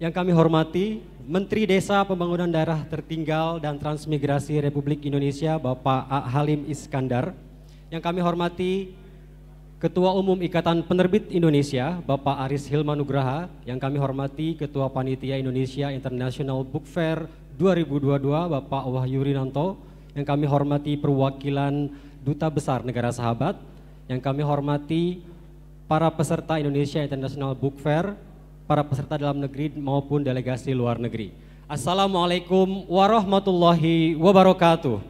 Yang kami hormati Menteri Desa Pembangunan Daerah Tertinggal dan Transmigrasi Republik Indonesia Bapak A. Halim Iskandar. Yang kami hormati Ketua Umum Ikatan Penerbit Indonesia Bapak Aris Hilmanugraha. Yang kami hormati Ketua Panitia Indonesia International Book Fair 2022 Bapak Wahyu Rinanto. Yang kami hormati perwakilan Duta Besar Negara Sahabat. Yang kami hormati para peserta Indonesia International Book Fair, para peserta dalam negeri maupun delegasi luar negeri. Assalamualaikum warahmatullahi wabarakatuh.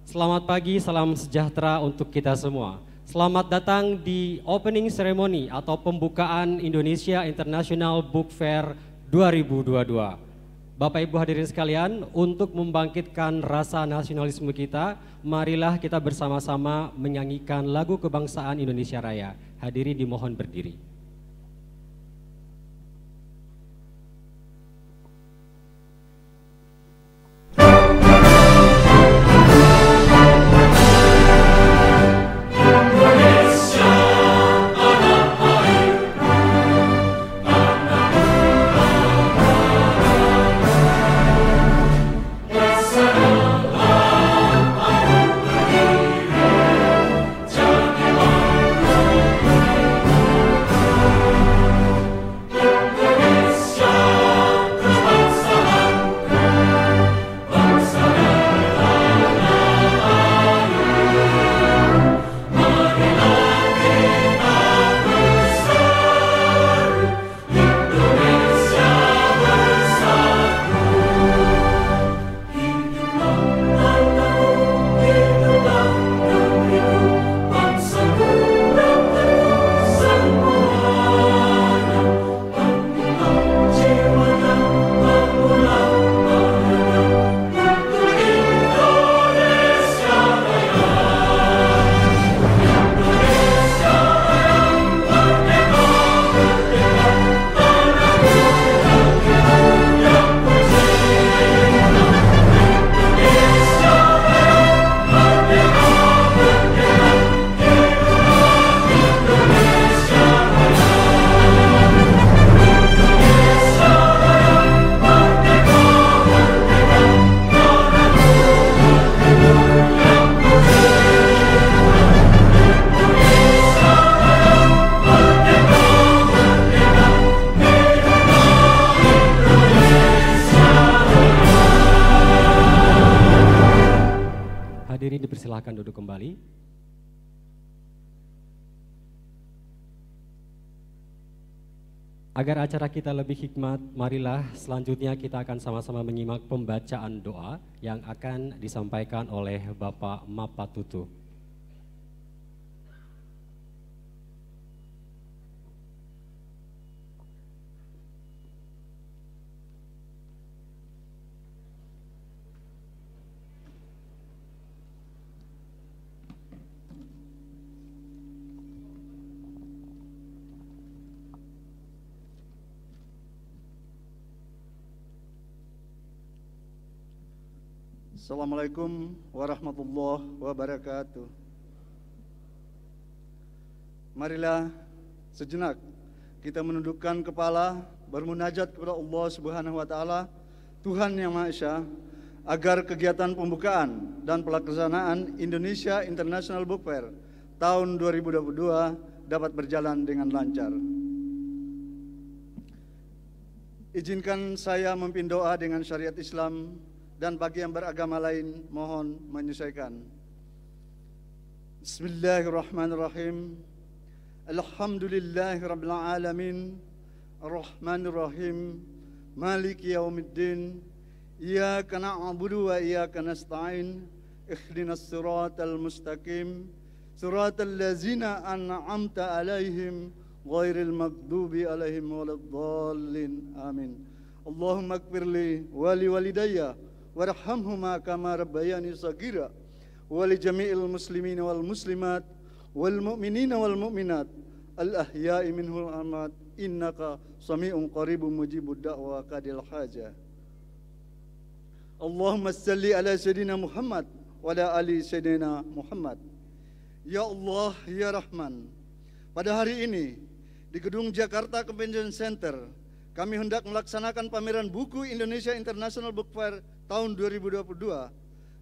Selamat pagi, salam sejahtera untuk kita semua. Selamat datang di opening ceremony atau pembukaan Indonesia International Book Fair 2022. Bapak Ibu hadirin sekalian, untuk membangkitkan rasa nasionalisme kita, marilah kita bersama-sama menyanyikan lagu kebangsaan Indonesia Raya. Hadirin dimohon berdiri. Hadirin dipersilahkan duduk kembali. Agar acara kita lebih hikmat, marilah selanjutnya kita akan sama-sama menyimak pembacaan doa yang akan disampaikan oleh Bapak Mapatutu. Assalamualaikum warahmatullahi wabarakatuh. Marilah sejenak kita menundukkan kepala, bermunajat kepada Allah Subhanahu wa taala, Tuhan yang Maha Esa, agar kegiatan pembukaan dan pelaksanaan Indonesia International Book Fair tahun 2022 dapat berjalan dengan lancar. Izinkan saya memimpin doa dengan syariat Islam, dan bagi yang beragama lain mohon menyesuaikan. Bismillahirrahmanirrahim. Alhamdulillahirabbil alamin. Arrahmanirrahim. Maliki yaumiddin. Iyyaka na'budu wa iyyaka nasta'in. Ihdinas siratal mustaqim. Siratal ladzina an'amta 'alaihim ghairil maghdubi 'alaihim waladdallin. Amin. Allahumma ighfirli wa liwalidayya warhamhuma kama rabbayani shaghira wa li jami'il muslimin wal muslimat wal mu'minina wal mu'minat al ahya'i minhum amat innaka sami'un qaribun mujibud da'wa qadil haja. Allahumma salli ala sayyidina Muhammad wa ala ali sayyidina Muhammad. Ya Allah, ya Rahman, pada hari ini di Gedung Jakarta Convention Center kami hendak melaksanakan pameran buku Indonesia International Book Fair tahun 2022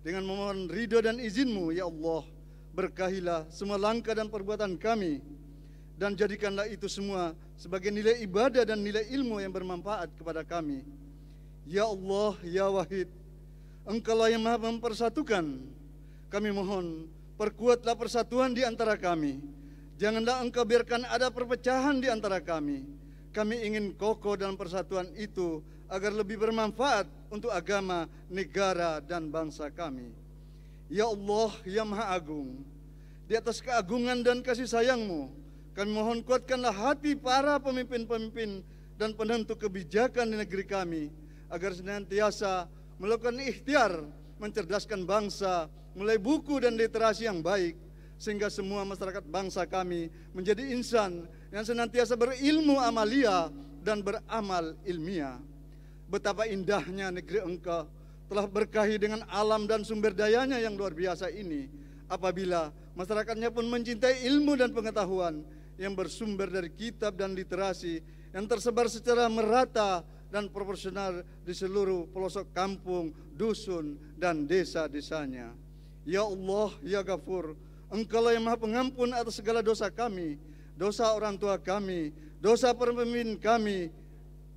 dengan memohon ridho dan izin-Mu, ya Allah. Berkahilah semua langkah dan perbuatan kami, dan jadikanlah itu semua sebagai nilai ibadah dan nilai ilmu yang bermanfaat kepada kami. Ya Allah, ya Wahid, Engkaulah yang Maha mempersatukan. Kami mohon, perkuatlah persatuan di antara kami. Janganlah Engkau biarkan ada perpecahan di antara kami. Kami ingin kokoh dalam persatuan itu agar lebih bermanfaat untuk agama, negara, dan bangsa kami. Ya Allah, ya Maha Agung, di atas keagungan dan kasih sayang-Mu, kami mohon kuatkanlah hati para pemimpin-pemimpin dan penentu kebijakan di negeri kami, agar senantiasa melakukan ikhtiar mencerdaskan bangsa, mulai buku dan literasi yang baik, sehingga semua masyarakat bangsa kami menjadi insan yang senantiasa berilmu amalia dan beramal ilmiah. Betapa indahnya negeri Engkau telah berkahi dengan alam dan sumber dayanya yang luar biasa ini, apabila masyarakatnya pun mencintai ilmu dan pengetahuan yang bersumber dari kitab dan literasi yang tersebar secara merata dan proporsional di seluruh pelosok kampung, dusun, dan desa-desanya. Ya Allah, ya Ghafur, Engkaulah yang Maha Pengampun atas segala dosa kami, dosa orang tua kami, dosa para pemimpin kami,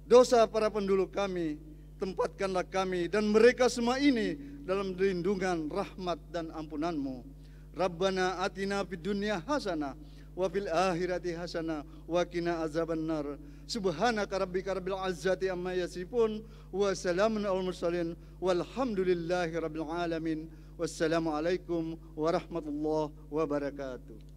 dosa para penduduk kami. Tempatkanlah kami dan mereka semua ini dalam lindungan rahmat dan ampunan-Mu. Rabbana atina fid dunya hasanah wa fil akhirati hasanah wa qina azabannar. Subhanaka rabbika rabbil izzati amma yasifun wa salamun alal mursalin walhamdulillahi rabbil alamin. Wassalamualaikum warahmatullahi wabarakatuh.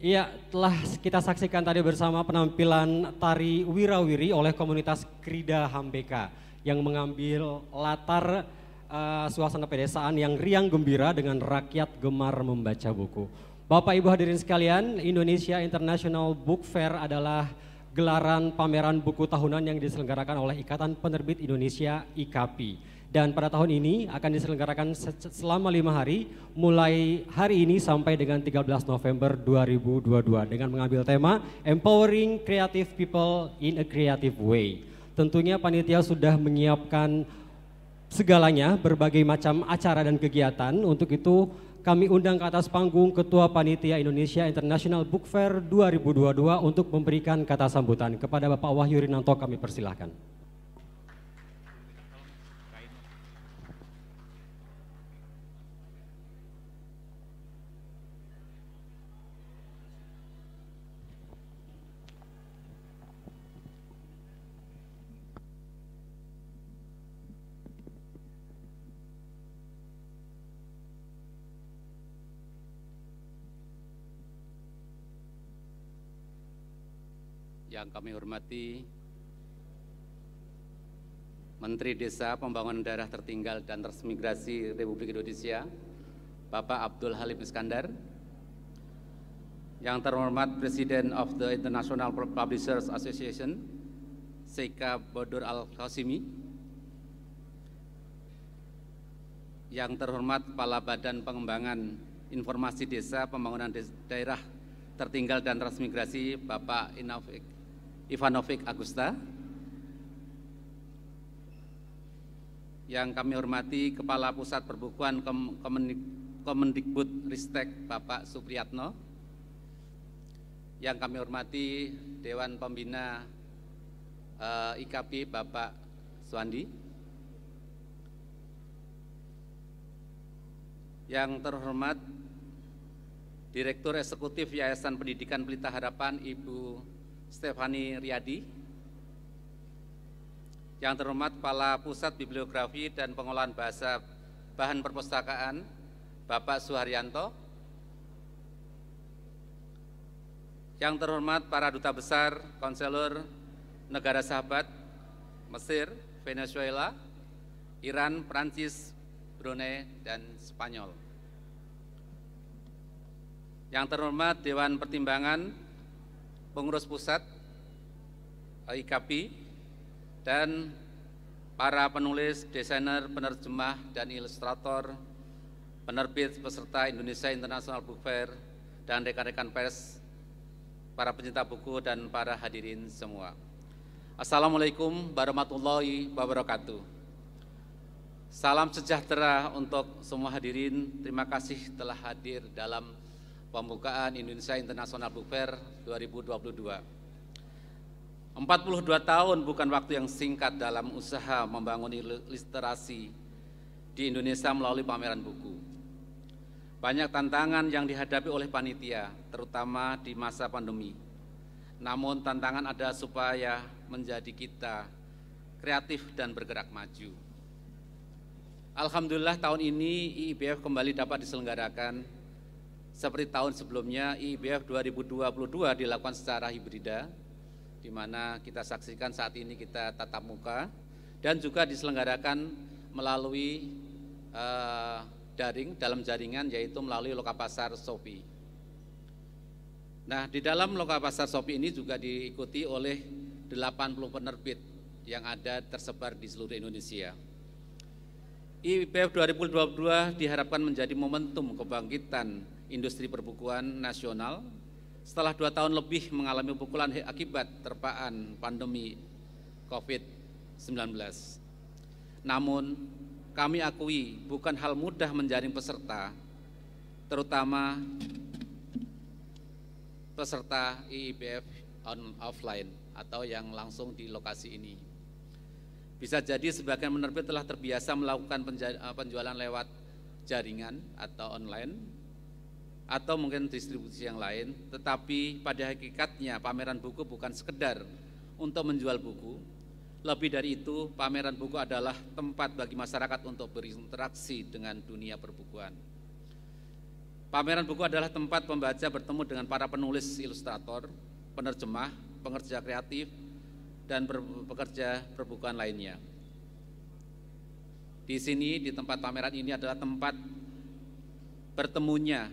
Iya, telah kita saksikan tadi bersama penampilan tari wirawiri oleh komunitas Krida Hambeka yang mengambil latar suasana pedesaan yang riang gembira dengan rakyat gemar membaca buku. Bapak Ibu hadirin sekalian, Indonesia International Book Fair adalah gelaran pameran buku tahunan yang diselenggarakan oleh Ikatan Penerbit Indonesia IKAPI. Dan pada tahun ini akan diselenggarakan selama 5 hari, mulai hari ini sampai dengan 13 November 2022 dengan mengambil tema Empowering Creative People in a Creative Way. Tentunya panitia sudah menyiapkan segalanya, berbagai macam acara dan kegiatan. Untuk itu kami undang ke atas panggung Ketua Panitia Indonesia International Book Fair 2022 untuk memberikan kata sambutan. Kepada Bapak Wahyu Rinanto kami persilahkan. Yang kami hormati Menteri Desa Pembangunan Daerah Tertinggal dan Transmigrasi Republik Indonesia, Bapak Abdul Halim Iskandar. Yang terhormat Presiden of the International Publishers Association, Sheikha Bodur Al-Qasimi. Yang terhormat Kepala Badan Pengembangan Informasi Desa Pembangunan Daerah Tertinggal dan Transmigrasi, Bapak Ivanovic Agusta. Yang kami hormati Kepala Pusat Perbukuan Kemendikbud Ristek, Bapak Supriyatno. Yang kami hormati Dewan Pembina IKAPI, Bapak Suwandi. Yang terhormat Direktur Eksekutif Yayasan Pendidikan Pelita Harapan, Ibu Stefani Riyadi. Yang terhormat Kepala Pusat Bibliografi dan Pengolahan Bahasa Bahan Perpustakaan, Bapak Suharyanto. Yang terhormat para Duta Besar, Konselor, Negara Sahabat, Mesir, Venezuela, Iran, Prancis, Brunei, dan Spanyol. Yang terhormat Dewan Pertimbangan Pengurus Pusat IKAPI dan para penulis, desainer, penerjemah, dan ilustrator, penerbit peserta Indonesia International Book Fair, dan rekan-rekan pers, para pencinta buku, dan para hadirin semua. Assalamualaikum warahmatullahi wabarakatuh. Salam sejahtera untuk semua hadirin. Terima kasih telah hadir dalam pembukaan Indonesia International Book Fair 2022. 42 tahun bukan waktu yang singkat dalam usaha membangun literasi di Indonesia melalui pameran buku. Banyak tantangan yang dihadapi oleh panitia, terutama di masa pandemi. Namun tantangan ada supaya menjadi kita kreatif dan bergerak maju. Alhamdulillah tahun ini IIBF kembali dapat diselenggarakan. Seperti tahun sebelumnya, IIBF 2022 dilakukan secara hibrida, di mana kita saksikan saat ini kita tatap muka, dan juga diselenggarakan melalui daring dalam jaringan, yaitu melalui Lokapasar Shopee. Nah, di dalam Lokapasar Shopee ini juga diikuti oleh 80 penerbit yang ada tersebar di seluruh Indonesia. IIBF 2022 diharapkan menjadi momentum kebangkitan industri perbukuan nasional setelah 2 tahun lebih mengalami pukulan akibat terpaan pandemi COVID-19. Namun, kami akui bukan hal mudah menjaring peserta, terutama peserta IIBF offline atau yang langsung di lokasi ini. Bisa jadi sebagian penerbit telah terbiasa melakukan penjualan lewat jaringan atau online, atau mungkin distribusi yang lain, tetapi pada hakikatnya pameran buku bukan sekedar untuk menjual buku. Lebih dari itu, pameran buku adalah tempat bagi masyarakat untuk berinteraksi dengan dunia perbukuan. Pameran buku adalah tempat pembaca bertemu dengan para penulis ilustrator, penerjemah, pengerja kreatif, dan pekerja perbukuan lainnya. Di sini, di tempat pameran ini adalah tempat bertemunya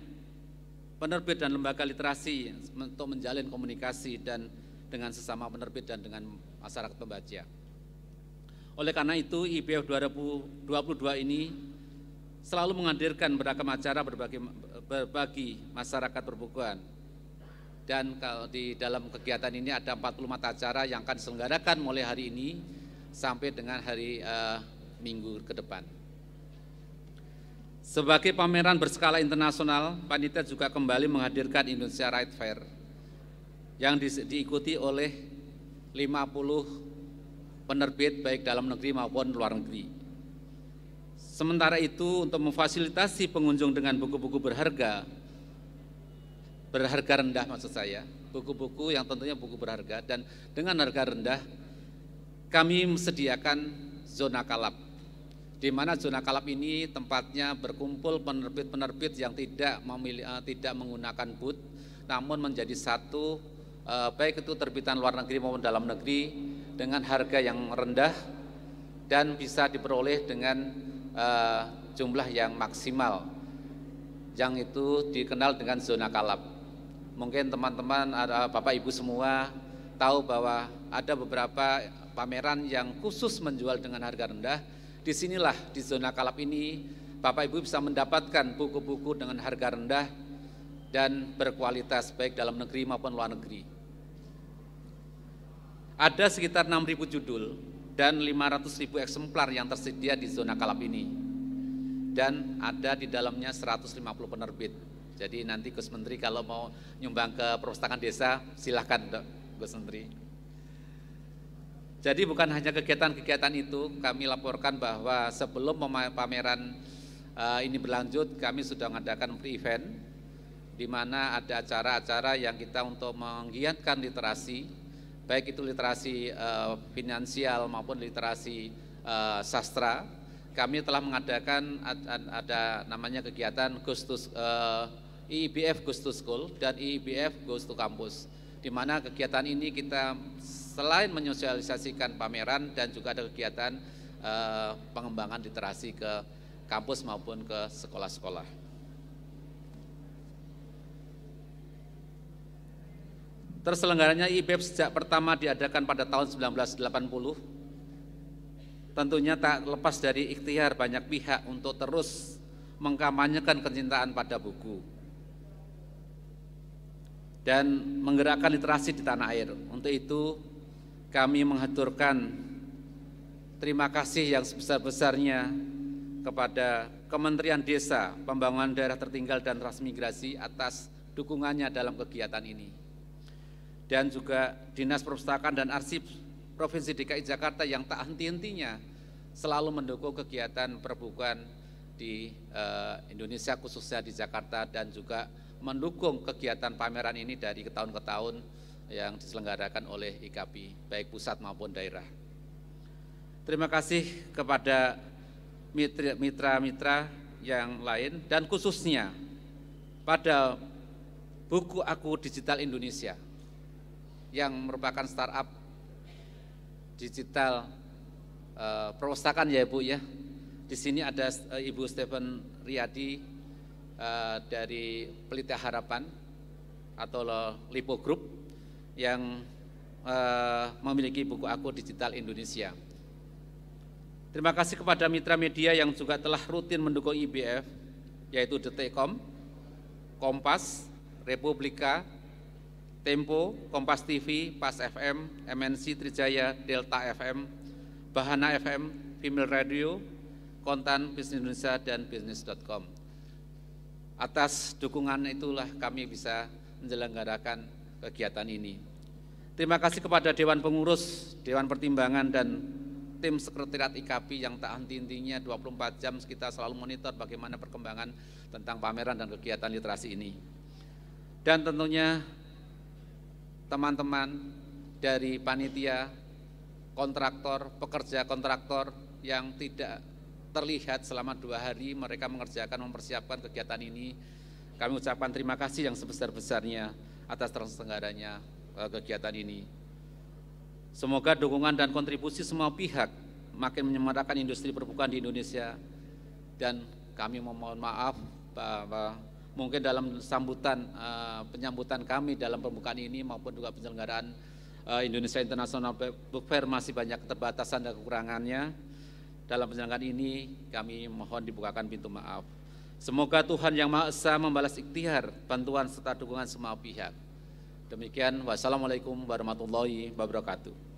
penerbit dan lembaga literasi untuk menjalin komunikasi dan dengan sesama penerbit dan dengan masyarakat pembaca. Oleh karena itu, IBF 2022 ini selalu menghadirkan beragam acara berbagi masyarakat perbukuan. Dan kalau di dalam kegiatan ini ada 44 acara yang akan diselenggarakan mulai hari ini sampai dengan hari Minggu ke depan. Sebagai pameran berskala internasional, panitia juga kembali menghadirkan Indonesia Write Fair yang diikuti oleh 50 penerbit baik dalam negeri maupun luar negeri. Sementara itu, untuk memfasilitasi pengunjung dengan buku-buku berharga rendah maksud saya, buku-buku yang tentunya buku berharga dan dengan harga rendah, kami mesediakan zona kalap, di mana zona kalap ini tempatnya berkumpul penerbit-penerbit yang tidak menggunakan booth, namun menjadi satu, baik itu terbitan luar negeri maupun dalam negeri, dengan harga yang rendah dan bisa diperoleh dengan jumlah yang maksimal, yang itu dikenal dengan zona kalap. Mungkin teman-teman, Bapak Ibu semua tahu bahwa ada beberapa pameran yang khusus menjual dengan harga rendah. Disinilah di zona kalap ini Bapak Ibu bisa mendapatkan buku-buku dengan harga rendah dan berkualitas baik dalam negeri maupun luar negeri. Ada sekitar 6.000 judul dan 500.000 eksemplar yang tersedia di zona kalap ini. Dan ada di dalamnya 150 penerbit. Jadi nanti Gus Menteri kalau mau nyumbang ke perpustakaan desa, silahkan Gus Menteri. Jadi bukan hanya kegiatan-kegiatan itu, kami laporkan bahwa sebelum pameran ini berlanjut, kami sudah mengadakan pre-event, di mana ada acara-acara yang kita untuk menggiatkan literasi, baik itu literasi finansial maupun literasi sastra. Kami telah mengadakan ada namanya kegiatan IIBF Goes to School dan IIBF Goes to Campus, di mana kegiatan ini kita selain menyosialisasikan pameran dan juga ada kegiatan pengembangan literasi ke kampus maupun ke sekolah-sekolah. Terselenggaranya IIBF sejak pertama diadakan pada tahun 1980, tentunya tak lepas dari ikhtiar banyak pihak untuk terus mengkampanyekan kecintaan pada buku dan menggerakkan literasi di tanah air. Untuk itu, kami mengaturkan terima kasih yang sebesar-besarnya kepada Kementerian Desa, Pembangunan Daerah Tertinggal dan Transmigrasi atas dukungannya dalam kegiatan ini. Dan juga Dinas Perpustakaan dan Arsip Provinsi DKI Jakarta yang tak henti-hentinya selalu mendukung kegiatan perbukuan di Indonesia, khususnya di Jakarta, dan juga mendukung kegiatan pameran ini dari tahun ke tahun yang diselenggarakan oleh IKAPI, baik pusat maupun daerah. Terima kasih kepada mitra-mitra yang lain dan khususnya pada Buku Aku Digital Indonesia yang merupakan startup digital perpustakaan ya Ibu ya. Di sini ada Ibu Stephen Riyadi dari Pelita Harapan atau Lipo Group yang memiliki Buku Aku Digital Indonesia. Terima kasih kepada mitra media yang juga telah rutin mendukung IBF, yaitu Detikcom, Kompas, Republika, Tempo, Kompas TV, Pas FM, MNC Trijaya, Delta FM, Bahana FM, Female Radio, Kontan, Bisnis Indonesia, dan Bisnis.com. Atas dukungan itulah kami bisa menyelenggarakan kegiatan ini. Terima kasih kepada Dewan Pengurus, Dewan Pertimbangan, dan tim Sekretariat IKAPI yang tak henti-hentinya 24 jam kita selalu monitor bagaimana perkembangan tentang pameran dan kegiatan literasi ini. Dan tentunya teman-teman dari panitia, kontraktor, pekerja kontraktor yang tidak terlihat selama 2 hari mereka mengerjakan, mempersiapkan kegiatan ini. kami ucapkan terima kasih yang sebesar-besarnya atas terselenggaranya kegiatan ini. Semoga dukungan dan kontribusi semua pihak makin menyemarakan industri perbukaan di Indonesia, dan kami memohon maaf bahwa mungkin dalam penyambutan kami dalam pembukaan ini maupun juga penyelenggaraan Indonesia International Book Fair masih banyak keterbatasan dan kekurangannya. Dalam penyelenggaraan ini kami mohon dibukakan pintu maaf. Semoga Tuhan Yang Maha Esa membalas ikhtiar, bantuan serta dukungan semua pihak. Demikian, wassalamualaikum warahmatullahi wabarakatuh.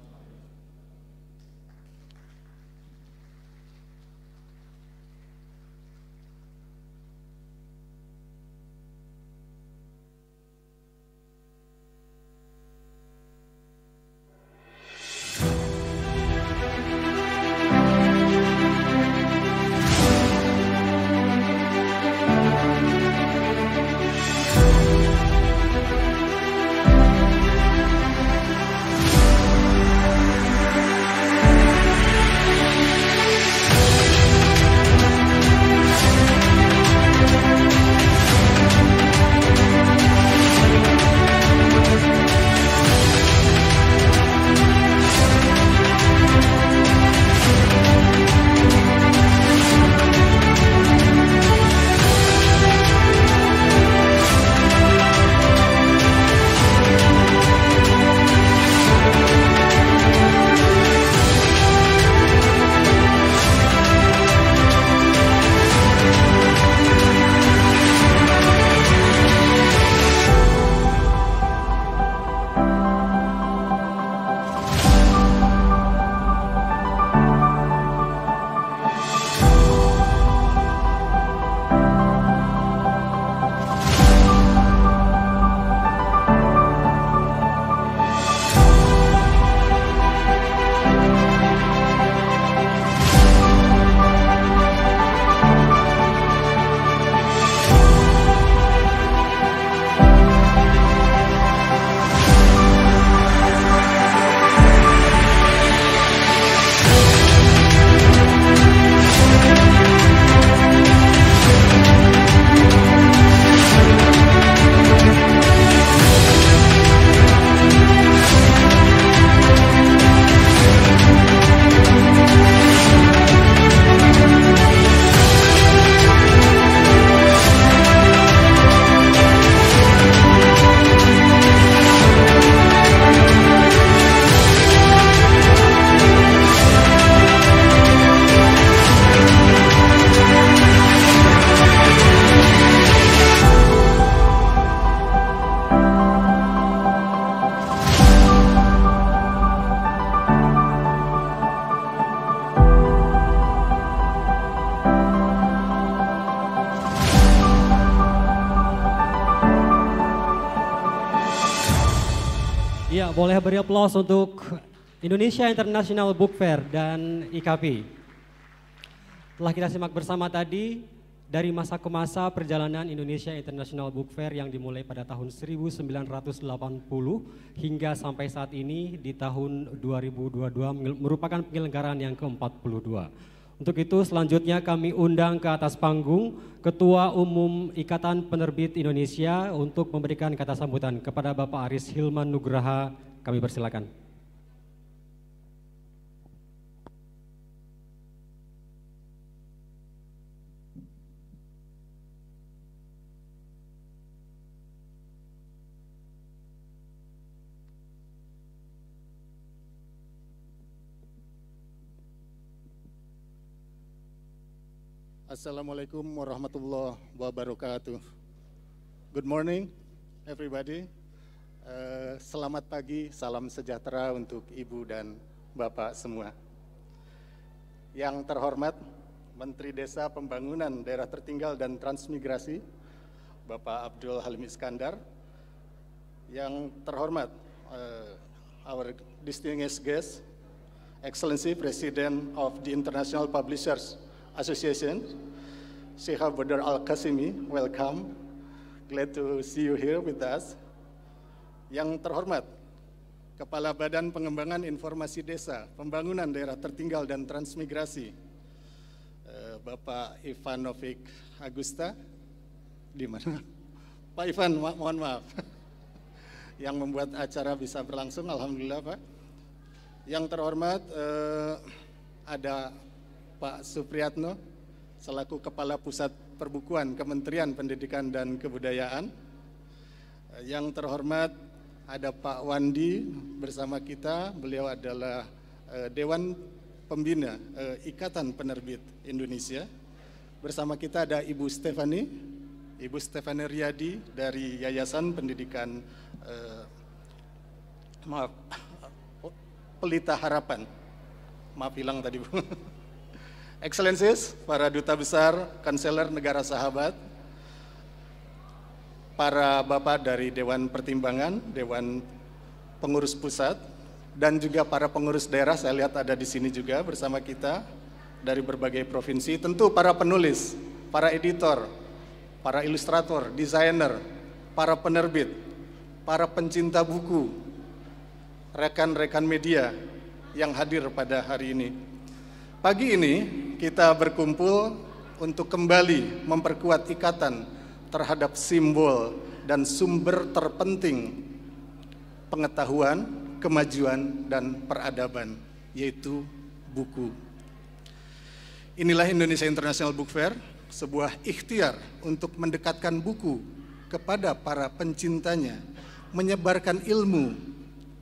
Ya, boleh beri aplaus untuk Indonesia International Book Fair dan IKP. Telah kita simak bersama tadi dari masa ke masa perjalanan Indonesia International Book Fair yang dimulai pada tahun 1980 hingga sampai saat ini di tahun 2022 merupakan penyelenggaraan yang ke-42. Untuk itu selanjutnya kami undang ke atas panggung Ketua Umum Ikatan Penerbit Indonesia untuk memberikan kata sambutan kepada Bapak Aris Hilman Nugraha. Kami persilakan. Assalamualaikum warahmatullahi wabarakatuh. Good morning everybody. Selamat pagi, salam sejahtera untuk Ibu dan Bapak semua. Yang terhormat Menteri Desa Pembangunan Daerah Tertinggal dan Transmigrasi, Bapak Abdul Halim Iskandar. Yang terhormat our distinguished guest, Excellency President of the International Publishers Association, Sheikh Badr Al-Qasimi, welcome. Glad to see you here with us. Yang terhormat, Kepala Badan Pengembangan Informasi Desa, Pembangunan Daerah Tertinggal dan Transmigrasi, Bapak Ivanovic Agusta, di mana? Pak Ivan, mohon maaf. Yang membuat acara bisa berlangsung, alhamdulillah Pak. Yang terhormat ada Pak Supriyatno selaku Kepala Pusat Perbukuan Kementerian Pendidikan dan Kebudayaan. Yang terhormat ada Pak Wandi bersama kita, beliau adalah Dewan Pembina Ikatan Penerbit Indonesia. Bersama kita ada Ibu Stefani Riyadi dari Yayasan Pendidikan Pelita Harapan. Maaf hilang tadi Bu. Excellencies, para duta besar, konselor negara sahabat, para bapak dari Dewan Pertimbangan, Dewan Pengurus Pusat, dan juga para pengurus daerah, saya lihat ada di sini juga bersama kita dari berbagai provinsi, tentu para penulis, para editor, para ilustrator, desainer, para penerbit, para pencinta buku, rekan-rekan media yang hadir pada hari ini. Pagi ini kita berkumpul untuk kembali memperkuat ikatan terhadap simbol dan sumber terpenting pengetahuan, kemajuan, dan peradaban, yaitu buku. Inilah Indonesia International Book Fair, sebuah ikhtiar untuk mendekatkan buku kepada para pencintanya, menyebarkan ilmu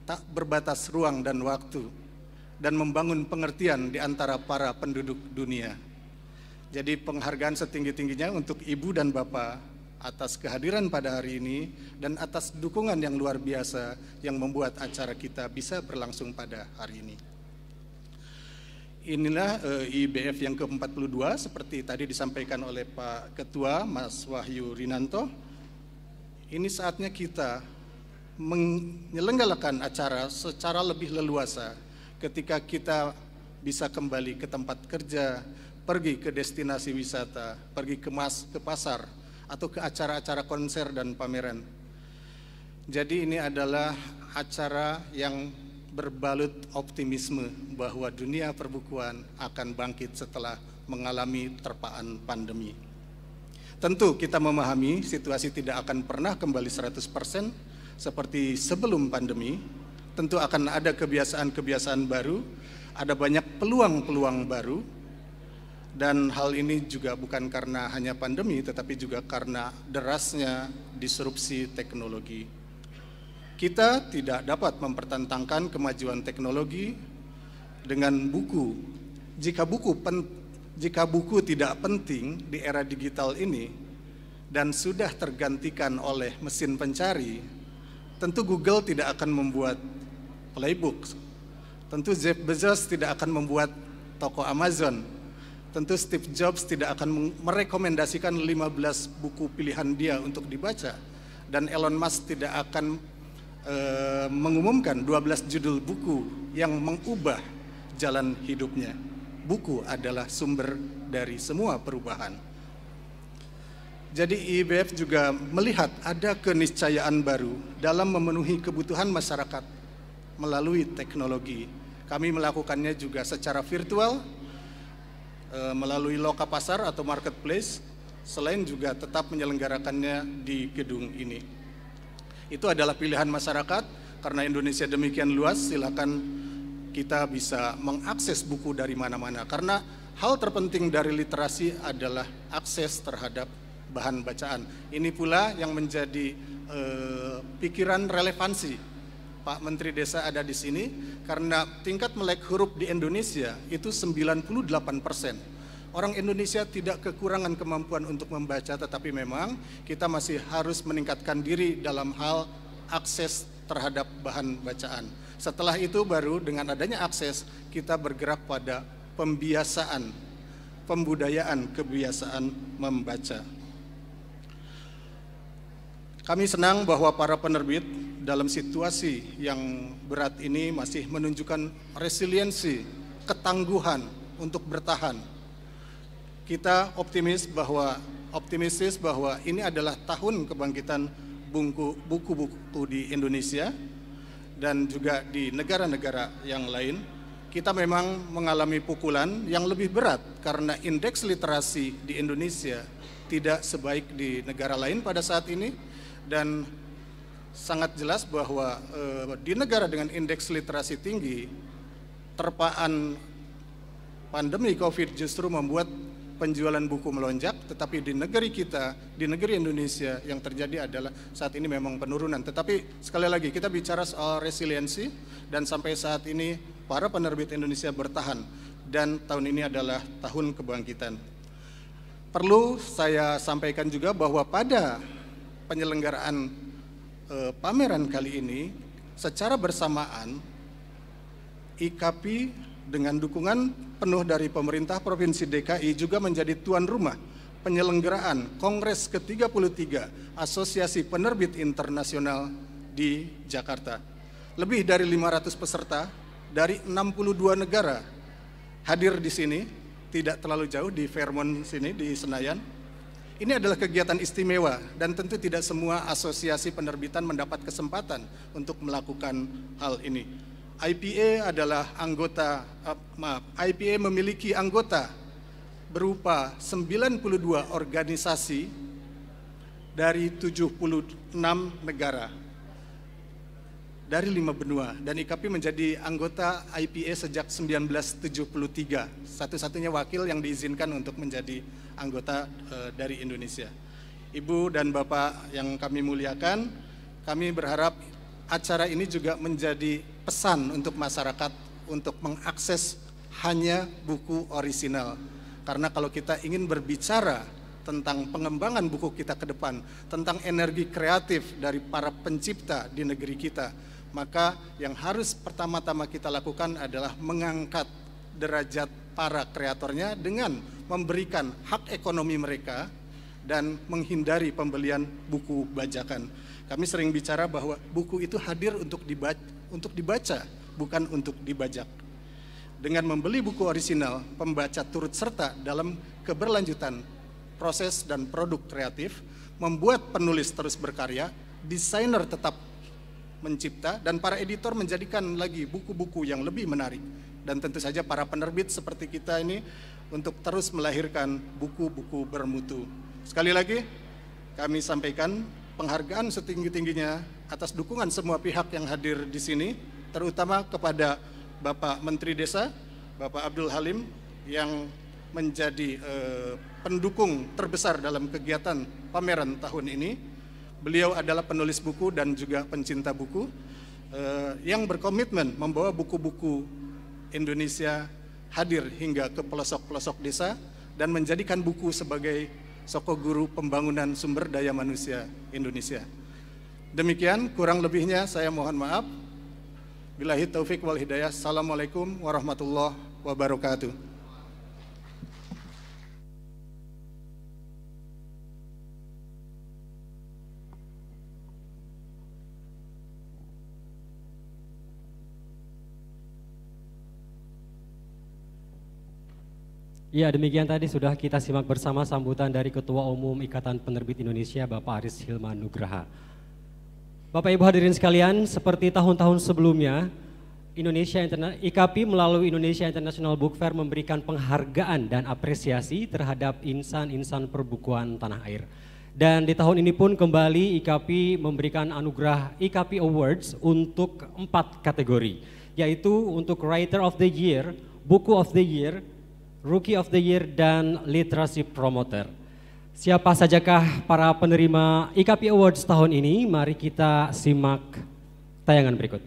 tak berbatas ruang dan waktu, dan membangun pengertian di antara para penduduk dunia. Jadi penghargaan setinggi-tingginya untuk Ibu dan Bapak atas kehadiran pada hari ini dan atas dukungan yang luar biasa yang membuat acara kita bisa berlangsung pada hari ini. Inilah IBF yang ke-42 seperti tadi disampaikan oleh Pak Ketua Mas Wahyu Rinanto. Ini saatnya kita menyelenggarakan acara secara lebih leluasa ketika kita bisa kembali ke tempat kerja, pergi ke destinasi wisata, pergi ke pasar, atau ke acara-acara konser dan pameran. Jadi ini adalah acara yang berbalut optimisme bahwa dunia perbukuan akan bangkit setelah mengalami terpaan pandemi. Tentu kita memahami situasi tidak akan pernah kembali 100% seperti sebelum pandemi. Tentu akan ada kebiasaan-kebiasaan baru, ada banyak peluang-peluang baru, dan hal ini juga bukan karena hanya pandemi, tetapi juga karena derasnya disrupsi teknologi. Kita tidak dapat mempertentangkan kemajuan teknologi dengan buku. Jika buku tidak penting di era digital ini dan sudah tergantikan oleh mesin pencari, tentu Google tidak akan membuat playbook. Tentu Jeff Bezos tidak akan membuat toko Amazon. Tentu Steve Jobs tidak akan merekomendasikan 15 buku pilihan dia untuk dibaca. Dan Elon Musk tidak akan mengumumkan 12 judul buku yang mengubah jalan hidupnya. Buku adalah sumber dari semua perubahan. Jadi IBF juga melihat ada keniscayaan baru dalam memenuhi kebutuhan masyarakat melalui teknologi. Kami melakukannya juga secara virtual, melalui loka pasar atau marketplace, selain juga tetap menyelenggarakannya di gedung ini. Itu adalah pilihan masyarakat, karena Indonesia demikian luas, silakan kita bisa mengakses buku dari mana-mana. Karena hal terpenting dari literasi adalah akses terhadap bahan bacaan. Ini pula yang menjadi pikiran relevansi Pak Menteri Desa ada di sini, karena tingkat melek huruf di Indonesia itu 98%. Orang Indonesia tidak kekurangan kemampuan untuk membaca, tetapi memang kita masih harus meningkatkan diri dalam hal akses terhadap bahan bacaan. Setelah itu baru dengan adanya akses, kita bergerak pada pembiasaan, pembudayaan kebiasaan membaca. Kami senang bahwa para penerbit dalam situasi yang berat ini masih menunjukkan resiliensi, ketangguhan untuk bertahan. Kita optimistis bahwa ini adalah tahun kebangkitan buku-buku di Indonesia dan juga di negara-negara yang lain. Kita memang mengalami pukulan yang lebih berat karena indeks literasi di Indonesia tidak sebaik di negara lain pada saat ini. Dan sangat jelas bahwa di negara dengan indeks literasi tinggi, terpaan pandemi COVID justru membuat penjualan buku melonjak, tetapi di negeri kita, di negeri Indonesia yang terjadi adalah saat ini memang penurunan. Tetapi sekali lagi kita bicara soal resiliensi, dan sampai saat ini para penerbit Indonesia bertahan, dan tahun ini adalah tahun kebangkitan. Perlu saya sampaikan juga bahwa pada penyelenggaraan pameran kali ini, secara bersamaan IKAPI dengan dukungan penuh dari pemerintah Provinsi DKI juga menjadi tuan rumah penyelenggaraan Kongres ke-33 Asosiasi Penerbit Internasional di Jakarta. Lebih dari 500 peserta dari 62 negara hadir di sini, tidak terlalu jauh di Fairmont sini di Senayan. Ini adalah kegiatan istimewa dan tentu tidak semua asosiasi penerbitan mendapat kesempatan untuk melakukan hal ini. IPA adalah IPA memiliki anggota berupa 92 organisasi dari 76 negara dari 5 benua, dan IKAPI menjadi anggota IPA sejak 1973, satu-satunya wakil yang diizinkan untuk menjadi anggota dari Indonesia. Ibu dan Bapak yang kami muliakan, kami berharap acara ini juga menjadi pesan untuk masyarakat untuk mengakses hanya buku orisinal. Karena kalau kita ingin berbicara tentang pengembangan buku kita ke depan, tentang energi kreatif dari para pencipta di negeri kita, maka yang harus pertama-tama kita lakukan adalah mengangkat derajat para kreatornya dengan memberikan hak ekonomi mereka dan menghindari pembelian buku bajakan. Kami sering bicara bahwa buku itu hadir untuk dibaca, bukan untuk dibajak. Dengan membeli buku orisinal, pembaca turut serta dalam keberlanjutan proses dan produk kreatif, membuat penulis terus berkarya, desainer tetap mencipta, dan para editor menjadikan lagi buku-buku yang lebih menarik. Dan tentu saja para penerbit seperti kita ini untuk terus melahirkan buku-buku bermutu. Sekali lagi, kami sampaikan penghargaan setinggi-tingginya atas dukungan semua pihak yang hadir di sini, terutama kepada Bapak Menteri Desa, Bapak Abdul Halim, yang menjadi pendukung terbesar dalam kegiatan pameran tahun ini. Beliau adalah penulis buku dan juga pencinta buku yang berkomitmen membawa buku-buku Indonesia hadir hingga ke pelosok-pelosok desa dan menjadikan buku sebagai soko guru pembangunan sumber daya manusia Indonesia. Demikian, kurang lebihnya saya mohon maaf. Billahi taufik wal hidayah. Assalamualaikum warahmatullahi wabarakatuh. Ya, demikian tadi sudah kita simak bersama sambutan dari Ketua Umum Ikatan Penerbit Indonesia, Bapak Aris Hilman Nugraha. Bapak Ibu hadirin sekalian, seperti tahun-tahun sebelumnya, IKAPI melalui Indonesia International Book Fair memberikan penghargaan dan apresiasi terhadap insan-insan perbukuan tanah air. Dan di tahun ini pun kembali IKAPI memberikan anugerah IKAPI Awards untuk 4 kategori, yaitu untuk Writer of the Year, Buku of the Year, Rookie of the Year, dan Literasi Promoter. Siapa sajakah para penerima IKAPI Awards tahun ini? Mari kita simak tayangan berikut.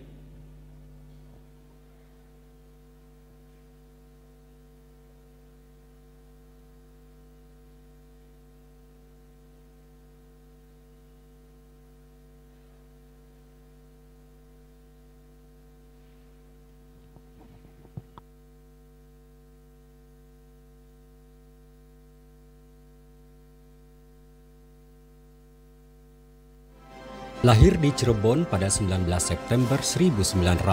Lahir di Cirebon pada 19 September 1968,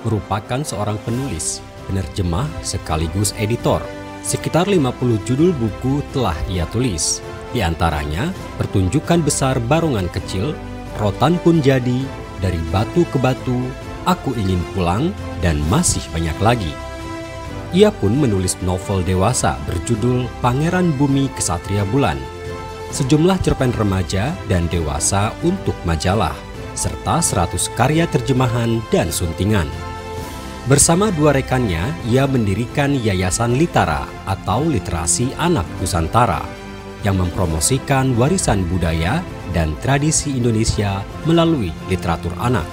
merupakan seorang penulis, penerjemah sekaligus editor. Sekitar 50 judul buku telah ia tulis. Di antaranya, Pertunjukan Besar Barongan Kecil, Rotan Pun Jadi, Dari Batu ke Batu, Aku Ingin Pulang, dan masih banyak lagi. Ia pun menulis novel dewasa berjudul Pangeran Bumi Kesatria Bulan. sejumlah cerpen remaja dan dewasa untuk majalah, serta 100 karya terjemahan dan suntingan. Bersama dua rekannya, ia mendirikan Yayasan Litara atau Literasi Anak Nusantara yang mempromosikan warisan budaya dan tradisi Indonesia melalui literatur anak.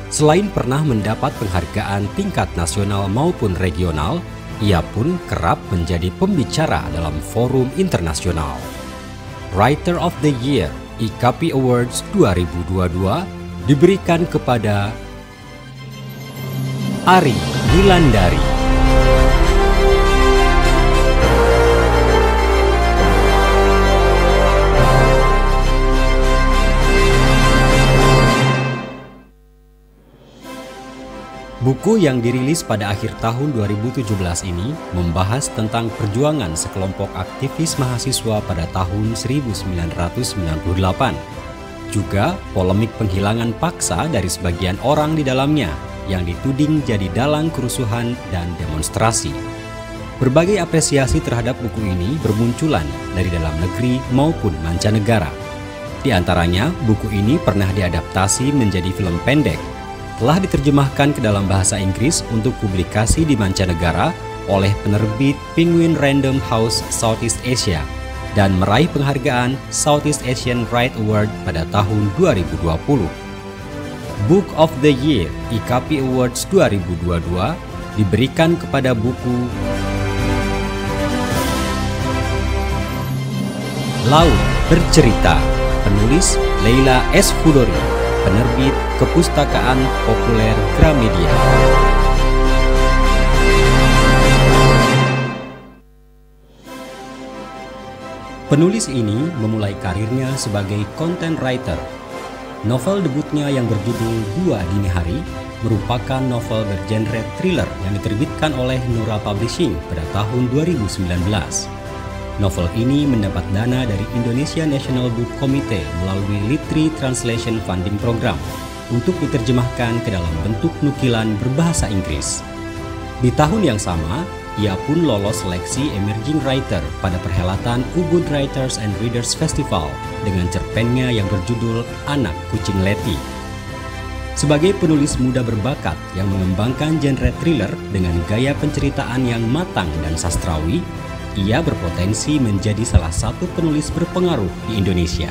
Selain pernah mendapat penghargaan tingkat nasional maupun regional, ia pun kerap menjadi pembicara dalam forum internasional. Writer of the Year IKP Awards 2022 diberikan kepada Ari Nilandari. Buku yang dirilis pada akhir tahun 2017 ini membahas tentang perjuangan sekelompok aktivis mahasiswa pada tahun 1998. Juga polemik penghilangan paksa dari sebagian orang di dalamnya yang dituding jadi dalang kerusuhan dan demonstrasi. Berbagai apresiasi terhadap buku ini bermunculan dari dalam negeri maupun mancanegara. Di antaranya, buku ini pernah diadaptasi menjadi film pendek, telah diterjemahkan ke dalam bahasa Inggris untuk publikasi di mancanegara oleh penerbit Penguin Random House Southeast Asia dan meraih penghargaan Southeast Asian Right Award pada tahun 2020. Book of the Year IKP Awards 2022 diberikan kepada buku Laut Bercerita, penulis Leila S. Khudori, penerbit Kepustakaan Populer Gramedia. Penulis ini memulai karirnya sebagai content writer. Novel debutnya yang berjudul Dua Dini Hari merupakan novel bergenre thriller yang diterbitkan oleh Nura Publishing pada tahun 2019. Novel ini mendapat dana dari Indonesia National Book Committee melalui Litri Translation Funding Program untuk diterjemahkan ke dalam bentuk nukilan berbahasa Inggris. Di tahun yang sama, ia pun lolos seleksi Emerging Writer pada perhelatan Ubud Writers and Readers Festival dengan cerpennya yang berjudul Anak Kucing Leti. Sebagai penulis muda berbakat yang mengembangkan genre thriller dengan gaya penceritaan yang matang dan sastrawi, ia berpotensi menjadi salah satu penulis berpengaruh di Indonesia.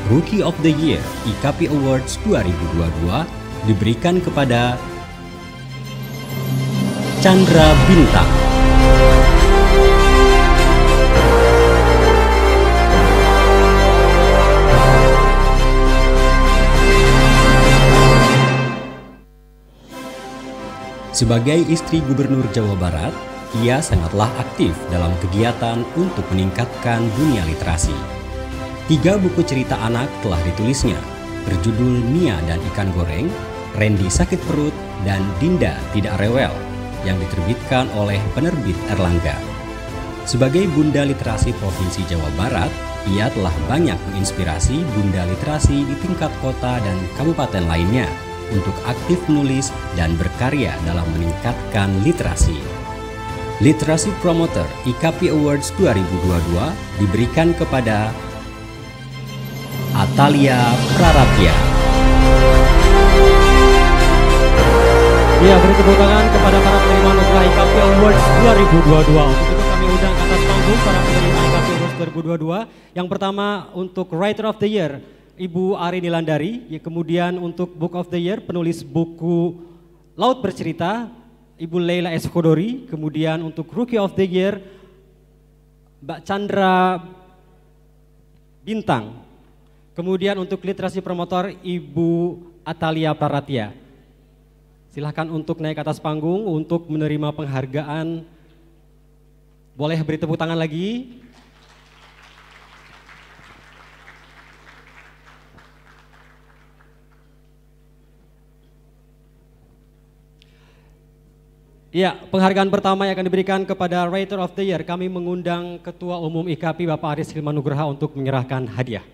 Rookie of the Year IKP Awards 2022 diberikan kepada Chandra Bintang. Sebagai istri Gubernur Jawa Barat, ia sangatlah aktif dalam kegiatan untuk meningkatkan dunia literasi. 3 buku cerita anak telah ditulisnya, berjudul Mia dan Ikan Goreng, Randy Sakit Perut, dan Dinda Tidak Rewel, yang diterbitkan oleh penerbit Erlangga. Sebagai Bunda Literasi Provinsi Jawa Barat, ia telah banyak menginspirasi bunda literasi di tingkat kota dan kabupaten lainnya untuk aktif menulis dan berkarya dalam meningkatkan literasi. Literasi Promoter IKP Awards 2022 diberikan kepada Atalia Praratya. Ya, beri tepuk tangan kepada para penerima anugerah IKP Awards 2022. Untuk itu kami undang ke atas panggung para penerima IKP Awards 2022. Yang pertama untuk Writer of the Year, Ibu Ari Nilandari. Kemudian untuk Book of the Year, penulis buku Laut Bercerita, Ibu Leila S. Khudori. Kemudian untuk Rookie of the Year, Mbak Chandra Bintang. Kemudian untuk literasi promotor, Ibu Atalia Praratya. Silahkan untuk naik ke atas panggung untuk menerima penghargaan. Boleh beri tepuk tangan lagi. Ya, penghargaan pertama yang akan diberikan kepada Writer of the Year, kami mengundang Ketua Umum IKP Bapak Aris Hilmanugraha untuk menyerahkan hadiah.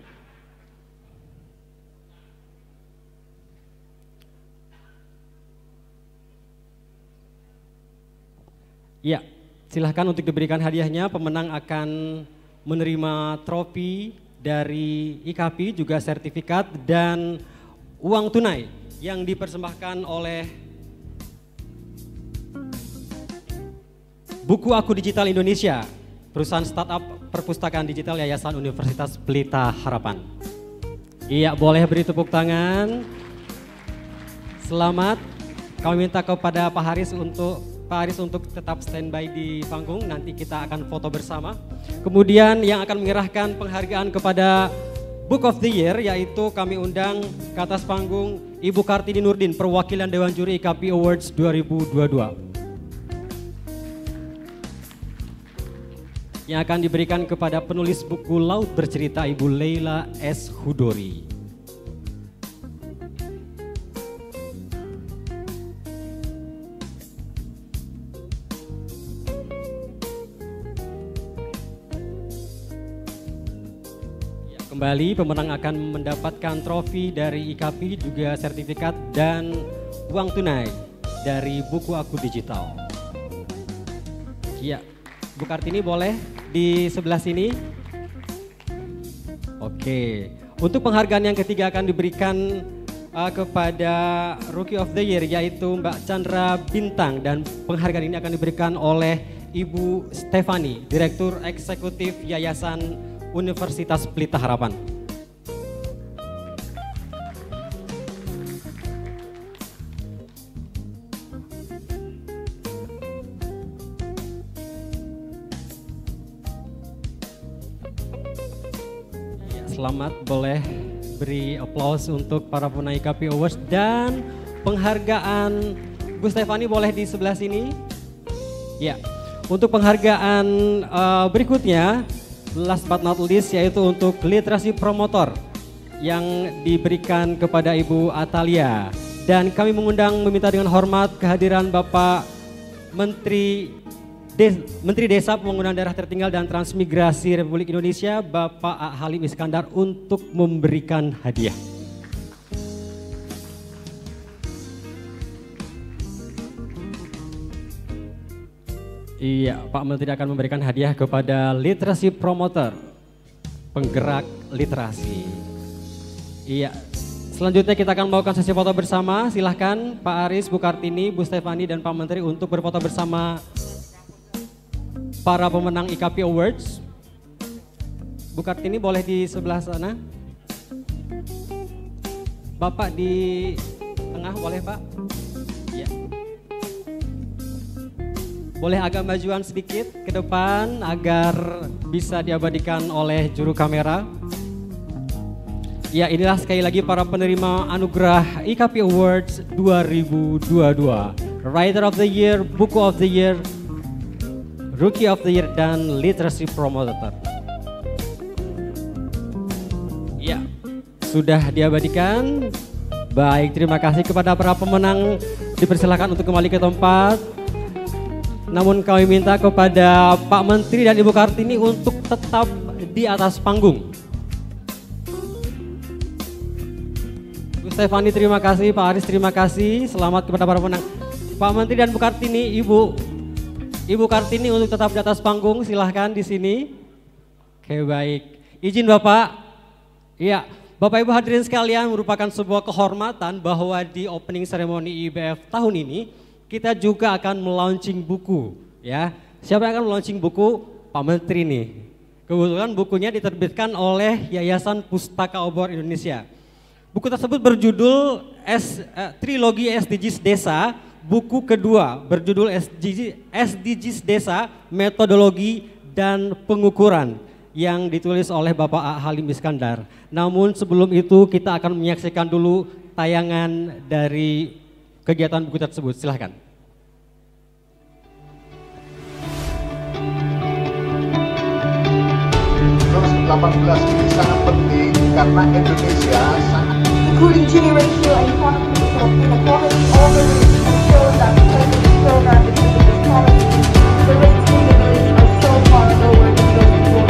Ya, silahkan untuk diberikan hadiahnya. Pemenang akan menerima trofi dari IKAPI, juga sertifikat dan uang tunai yang dipersembahkan oleh Buku Aku Digital Indonesia, perusahaan startup perpustakaan digital Yayasan Universitas Pelita Harapan. Iya, boleh beri tepuk tangan. Selamat. Kami minta kepada Pak Haris untuk tetap standby di panggung, nanti kita akan foto bersama. Kemudian yang akan menyerahkan penghargaan kepada Book of the Year, yaitu kami undang ke atas panggung Ibu Kartini Nurdin, perwakilan Dewan Juri IKAPI Awards 2022. Yang akan diberikan kepada penulis buku Laut Bercerita, Ibu Leila S. Hudori. Kembali pemenang akan mendapatkan trofi dari IKAPI, juga sertifikat dan uang tunai dari Buku Aku Digital. Iya, Bu Kartini boleh di sebelah sini. Oke, untuk penghargaan yang ketiga akan diberikan kepada Rookie of the Year, yaitu Mbak Chandra Bintang, dan penghargaan ini akan diberikan oleh Ibu Stefani, Direktur Eksekutif Yayasan Universitas Pelita Harapan. Ya, selamat, boleh beri aplaus untuk para pemenang IKAPI Awards, dan penghargaan Bu Stefani boleh di sebelah sini. Ya, untuk penghargaan berikutnya, last but not least, yaitu untuk literasi promotor yang diberikan kepada Ibu Atalia. Dan kami mengundang, meminta dengan hormat kehadiran Bapak Menteri Desa Pembangunan Daerah Tertinggal dan Transmigrasi Republik Indonesia, Bapak A. Halim Iskandar, untuk memberikan hadiah. Iya, Pak Menteri akan memberikan hadiah kepada literasi promoter, penggerak literasi. Iya, selanjutnya kita akan melakukan sesi foto bersama. Silahkan Pak Aris, Bu Kartini, Bu Stefani, dan Pak Menteri untuk berfoto bersama para pemenang IKAPI Awards. Bu Kartini boleh di sebelah sana. Bapak di tengah boleh, Pak? Iya. Boleh agak majuan sedikit ke depan agar bisa diabadikan oleh juru kamera. Ya, inilah sekali lagi para penerima anugerah IKAPI Awards 2022. Writer of the Year, Buku of the Year, Rookie of the Year, dan Literacy Promoter. Ya, sudah diabadikan. Baik, terima kasih kepada para pemenang. Dipersilakan untuk kembali ke tempat. Namun kami minta kepada Pak Menteri dan Ibu Kartini untuk tetap di atas panggung. Bu Stefani terima kasih, Pak Aris terima kasih. Selamat kepada para pemenang. Pak Menteri dan Bu Kartini, Ibu Kartini untuk tetap di atas panggung, silahkan di sini. Oke, baik. Izin Bapak. Iya, Bapak Ibu hadirin sekalian, merupakan sebuah kehormatan bahwa di opening ceremony IBF tahun ini kita juga akan melaunching buku, ya. Siapa yang akan melaunching buku? Pak Menteri nih. Kebetulan bukunya diterbitkan oleh Yayasan Pustaka Obor Indonesia. Buku tersebut berjudul Trilogi SDGs Desa. Buku kedua berjudul SDGs Desa, Metodologi dan Pengukuran, yang ditulis oleh Bapak A. Halim Iskandar. Namun sebelum itu kita akan menyaksikan dulu tayangan dari kegiatan buku tersebut. Silahkan. 18 ini sangat penting karena Indonesia sangat including Gini ratio and quantity inequality, all the research shows that because of this program, because of this policy, the rates in the village are so far lower than those before.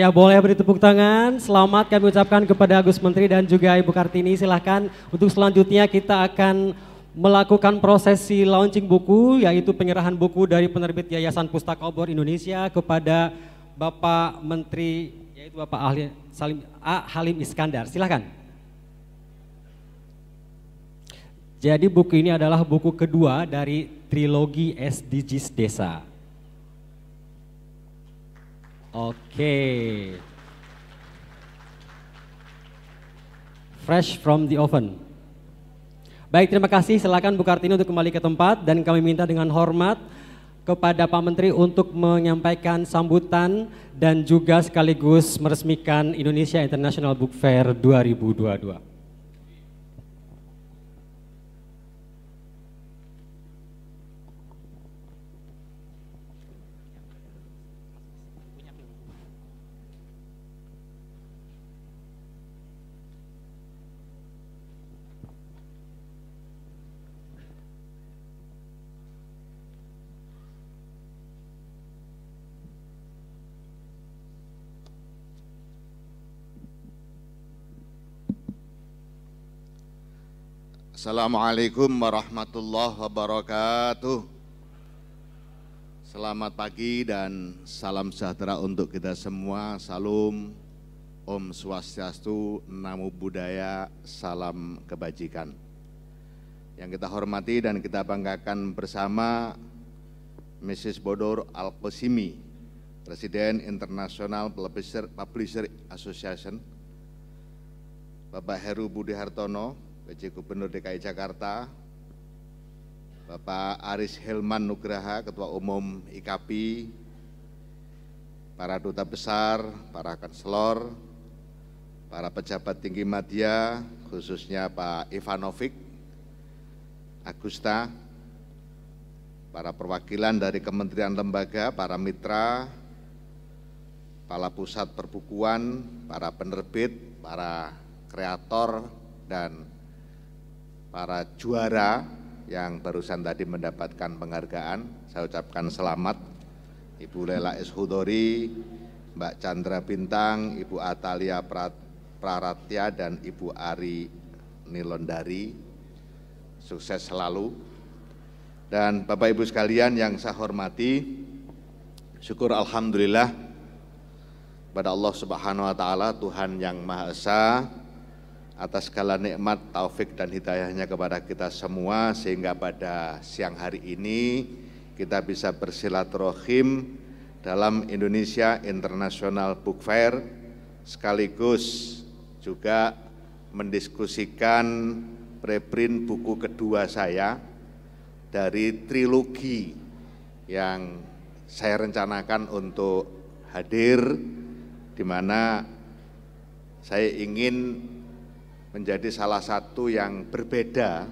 Ya, boleh beri tepuk tangan. Selamat kami ucapkan kepada Agus Menteri dan juga Ibu Kartini. Silahkan untuk selanjutnya kita akan melakukan prosesi launching buku, yaitu penyerahan buku dari penerbit Yayasan Pustaka Obor Indonesia kepada Bapak Menteri, yaitu Bapak Halim Iskandar. Silahkan. Jadi buku ini adalah buku kedua dari trilogi SDGs Desa. Oke. Fresh from the oven. Baik, terima kasih. Silakan Bu Kartini untuk kembali ke tempat dan kami minta dengan hormat kepada Pak Menteri untuk menyampaikan sambutan dan juga sekaligus meresmikan Indonesia International Book Fair 2022. Assalamualaikum warahmatullahi wabarakatuh. Selamat pagi dan salam sejahtera untuk kita semua. Salam, Om Swastiastu, Namo Buddhaya, salam kebajikan. Yang kita hormati dan kita banggakan bersama Mrs. Bodor Al-Qasimi, Presiden International Publisher Association, Bapak Heru Budi Hartono, PJ Gubernur DKI Jakarta, Bapak Aris Helman Nugraha, Ketua Umum IKAPI, para duta besar, para kanselor, para pejabat tinggi media, khususnya Pak Ivanovic, Agusta, para perwakilan dari kementerian lembaga, para mitra, para pusat perbukuan, para penerbit, para kreator, dan para juara yang barusan tadi mendapatkan penghargaan, saya ucapkan selamat. Ibu Lela S. Hudori, Mbak Chandra Bintang, Ibu Atalia Praratya, dan Ibu Ari Nilondari, sukses selalu. Dan Bapak Ibu sekalian yang saya hormati, syukur Alhamdulillah pada Allah Subhanahu wa Ta'ala, Tuhan yang Maha Esa, atas segala nikmat, taufik dan hidayahnya kepada kita semua, sehingga pada siang hari ini kita bisa bersilaturahim dalam Indonesia International Book Fair, sekaligus juga mendiskusikan preprint buku kedua saya dari trilogi yang saya rencanakan untuk hadir, di mana saya ingin menjadi salah satu yang berbeda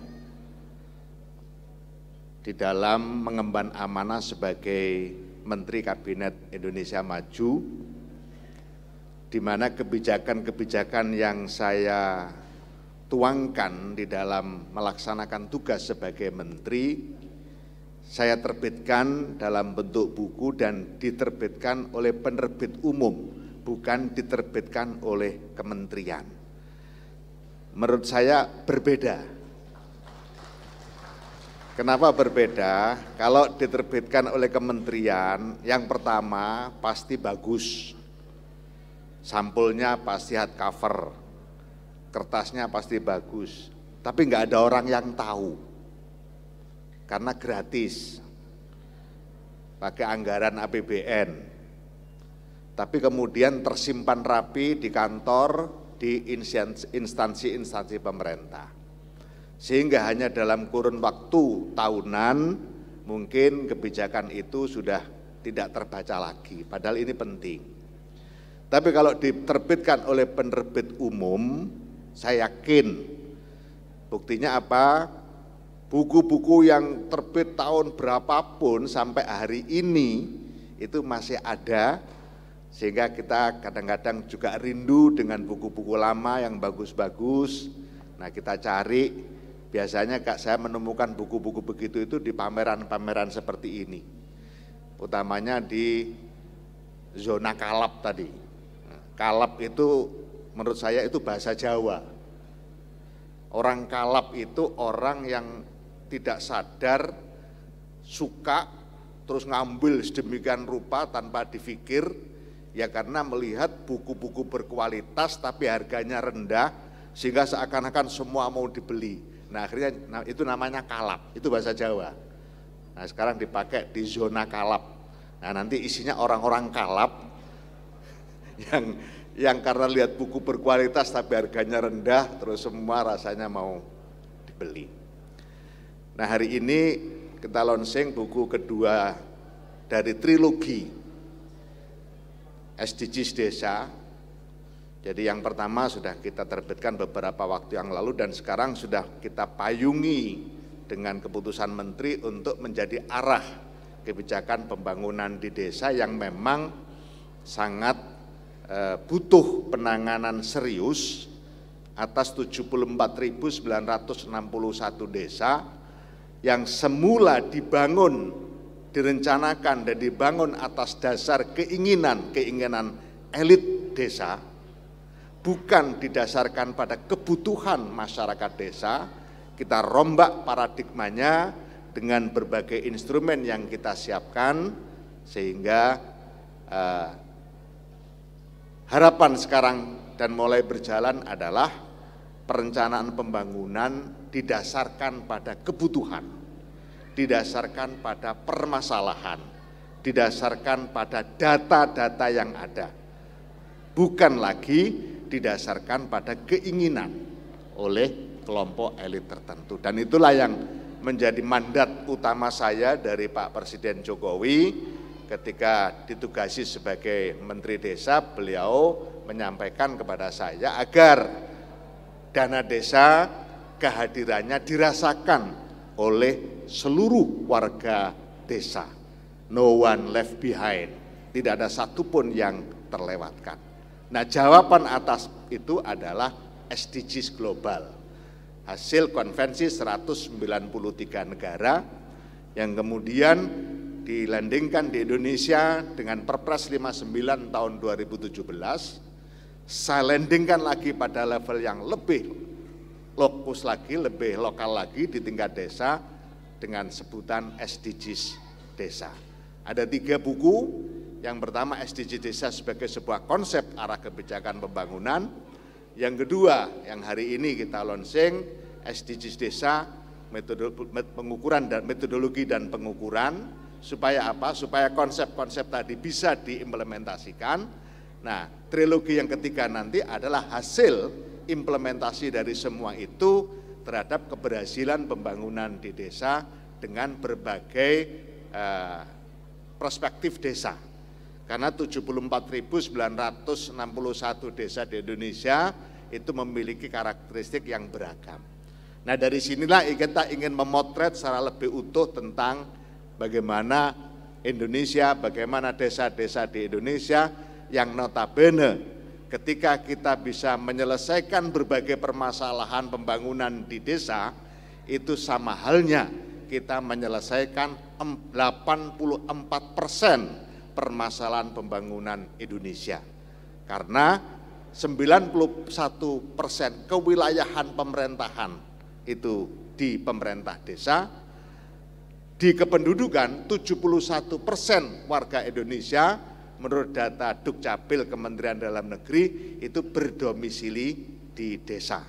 di dalam mengemban amanah sebagai Menteri Kabinet Indonesia Maju, di mana kebijakan-kebijakan yang saya tuangkan di dalam melaksanakan tugas sebagai menteri, saya terbitkan dalam bentuk buku dan diterbitkan oleh penerbit umum, bukan diterbitkan oleh kementerian. Menurut saya berbeda. Kenapa berbeda? Kalau diterbitkan oleh kementerian, yang pertama pasti bagus, sampulnya pasti hardcover, kertasnya pasti bagus, tapi nggak ada orang yang tahu, karena gratis, pakai anggaran APBN, tapi kemudian tersimpan rapi di kantor, di instansi-instansi pemerintah, sehingga hanya dalam kurun waktu tahunan mungkin kebijakan itu sudah tidak terbaca lagi, padahal ini penting. Tapi kalau diterbitkan oleh penerbit umum, saya yakin, buktinya apa, buku-buku yang terbit tahun berapapun sampai hari ini itu masih ada, sehingga kita kadang-kadang juga rindu dengan buku-buku lama yang bagus-bagus. Nah, kita cari, biasanya saya menemukan buku-buku begitu itu di pameran-pameran seperti ini, utamanya di zona kalap tadi. Kalap itu menurut saya itu bahasa Jawa. Orang kalap itu orang yang tidak sadar, suka, terus ngambil sedemikian rupa tanpa difikir, ya karena melihat buku-buku berkualitas tapi harganya rendah, sehingga seakan-akan semua mau dibeli. Nah akhirnya itu namanya kalap, itu bahasa Jawa. Nah sekarang dipakai di zona kalap. Nah nanti isinya orang-orang kalap yang karena lihat buku berkualitas tapi harganya rendah, terus semua rasanya mau dibeli. Nah hari ini kita launching buku kedua dari trilogi SDGs Desa. Jadi yang pertama sudah kita terbitkan beberapa waktu yang lalu dan sekarang sudah kita payungi dengan keputusan Menteri untuk menjadi arah kebijakan pembangunan di desa yang memang sangat butuh penanganan serius atas 74.961 desa yang semula dibangun, direncanakan dan dibangun atas dasar keinginan elit desa, bukan didasarkan pada kebutuhan masyarakat desa. Kita rombak paradigmanya dengan berbagai instrumen yang kita siapkan sehingga harapan sekarang dan mulai berjalan adalah perencanaan pembangunan didasarkan pada kebutuhan, didasarkan pada permasalahan, didasarkan pada data-data yang ada, bukan lagi didasarkan pada keinginan oleh kelompok elit tertentu. Dan itulah yang menjadi mandat utama saya dari Pak Presiden Jokowi ketika ditugasi sebagai Menteri Desa. Beliau menyampaikan kepada saya agar dana desa kehadirannya dirasakan oleh seluruh warga desa. No one left behind, tidak ada satupun yang terlewatkan. Nah jawaban atas itu adalah SDGs global, hasil konvensi 193 negara yang kemudian dilandingkan di Indonesia dengan Perpres 59 tahun 2017, saya landingkan lagi pada level yang lebih lokus lagi, lebih lokal lagi di tingkat desa dengan sebutan SDGs Desa. Ada 3 buku. Yang pertama SDGs Desa sebagai sebuah konsep arah kebijakan pembangunan. Yang kedua yang hari ini kita launching SDGs Desa metodologi dan pengukuran. Supaya apa? Supaya konsep-konsep tadi bisa diimplementasikan. Nah trilogi yang ketiga nanti adalah hasil implementasi dari semua itu terhadap keberhasilan pembangunan di desa dengan berbagai perspektif desa. Karena 74.961 desa di Indonesia itu memiliki karakteristik yang beragam. Nah dari sinilah kita ingin memotret secara lebih utuh tentang bagaimana Indonesia, bagaimana desa-desa di Indonesia yang notabene ketika kita bisa menyelesaikan berbagai permasalahan pembangunan di desa, itu sama halnya kita menyelesaikan 84% permasalahan pembangunan Indonesia. Karena 91% kewilayahan pemerintahan itu di pemerintah desa, di kependudukan 71% warga Indonesia menurut data Dukcapil Kementerian Dalam Negeri itu berdomisili di desa.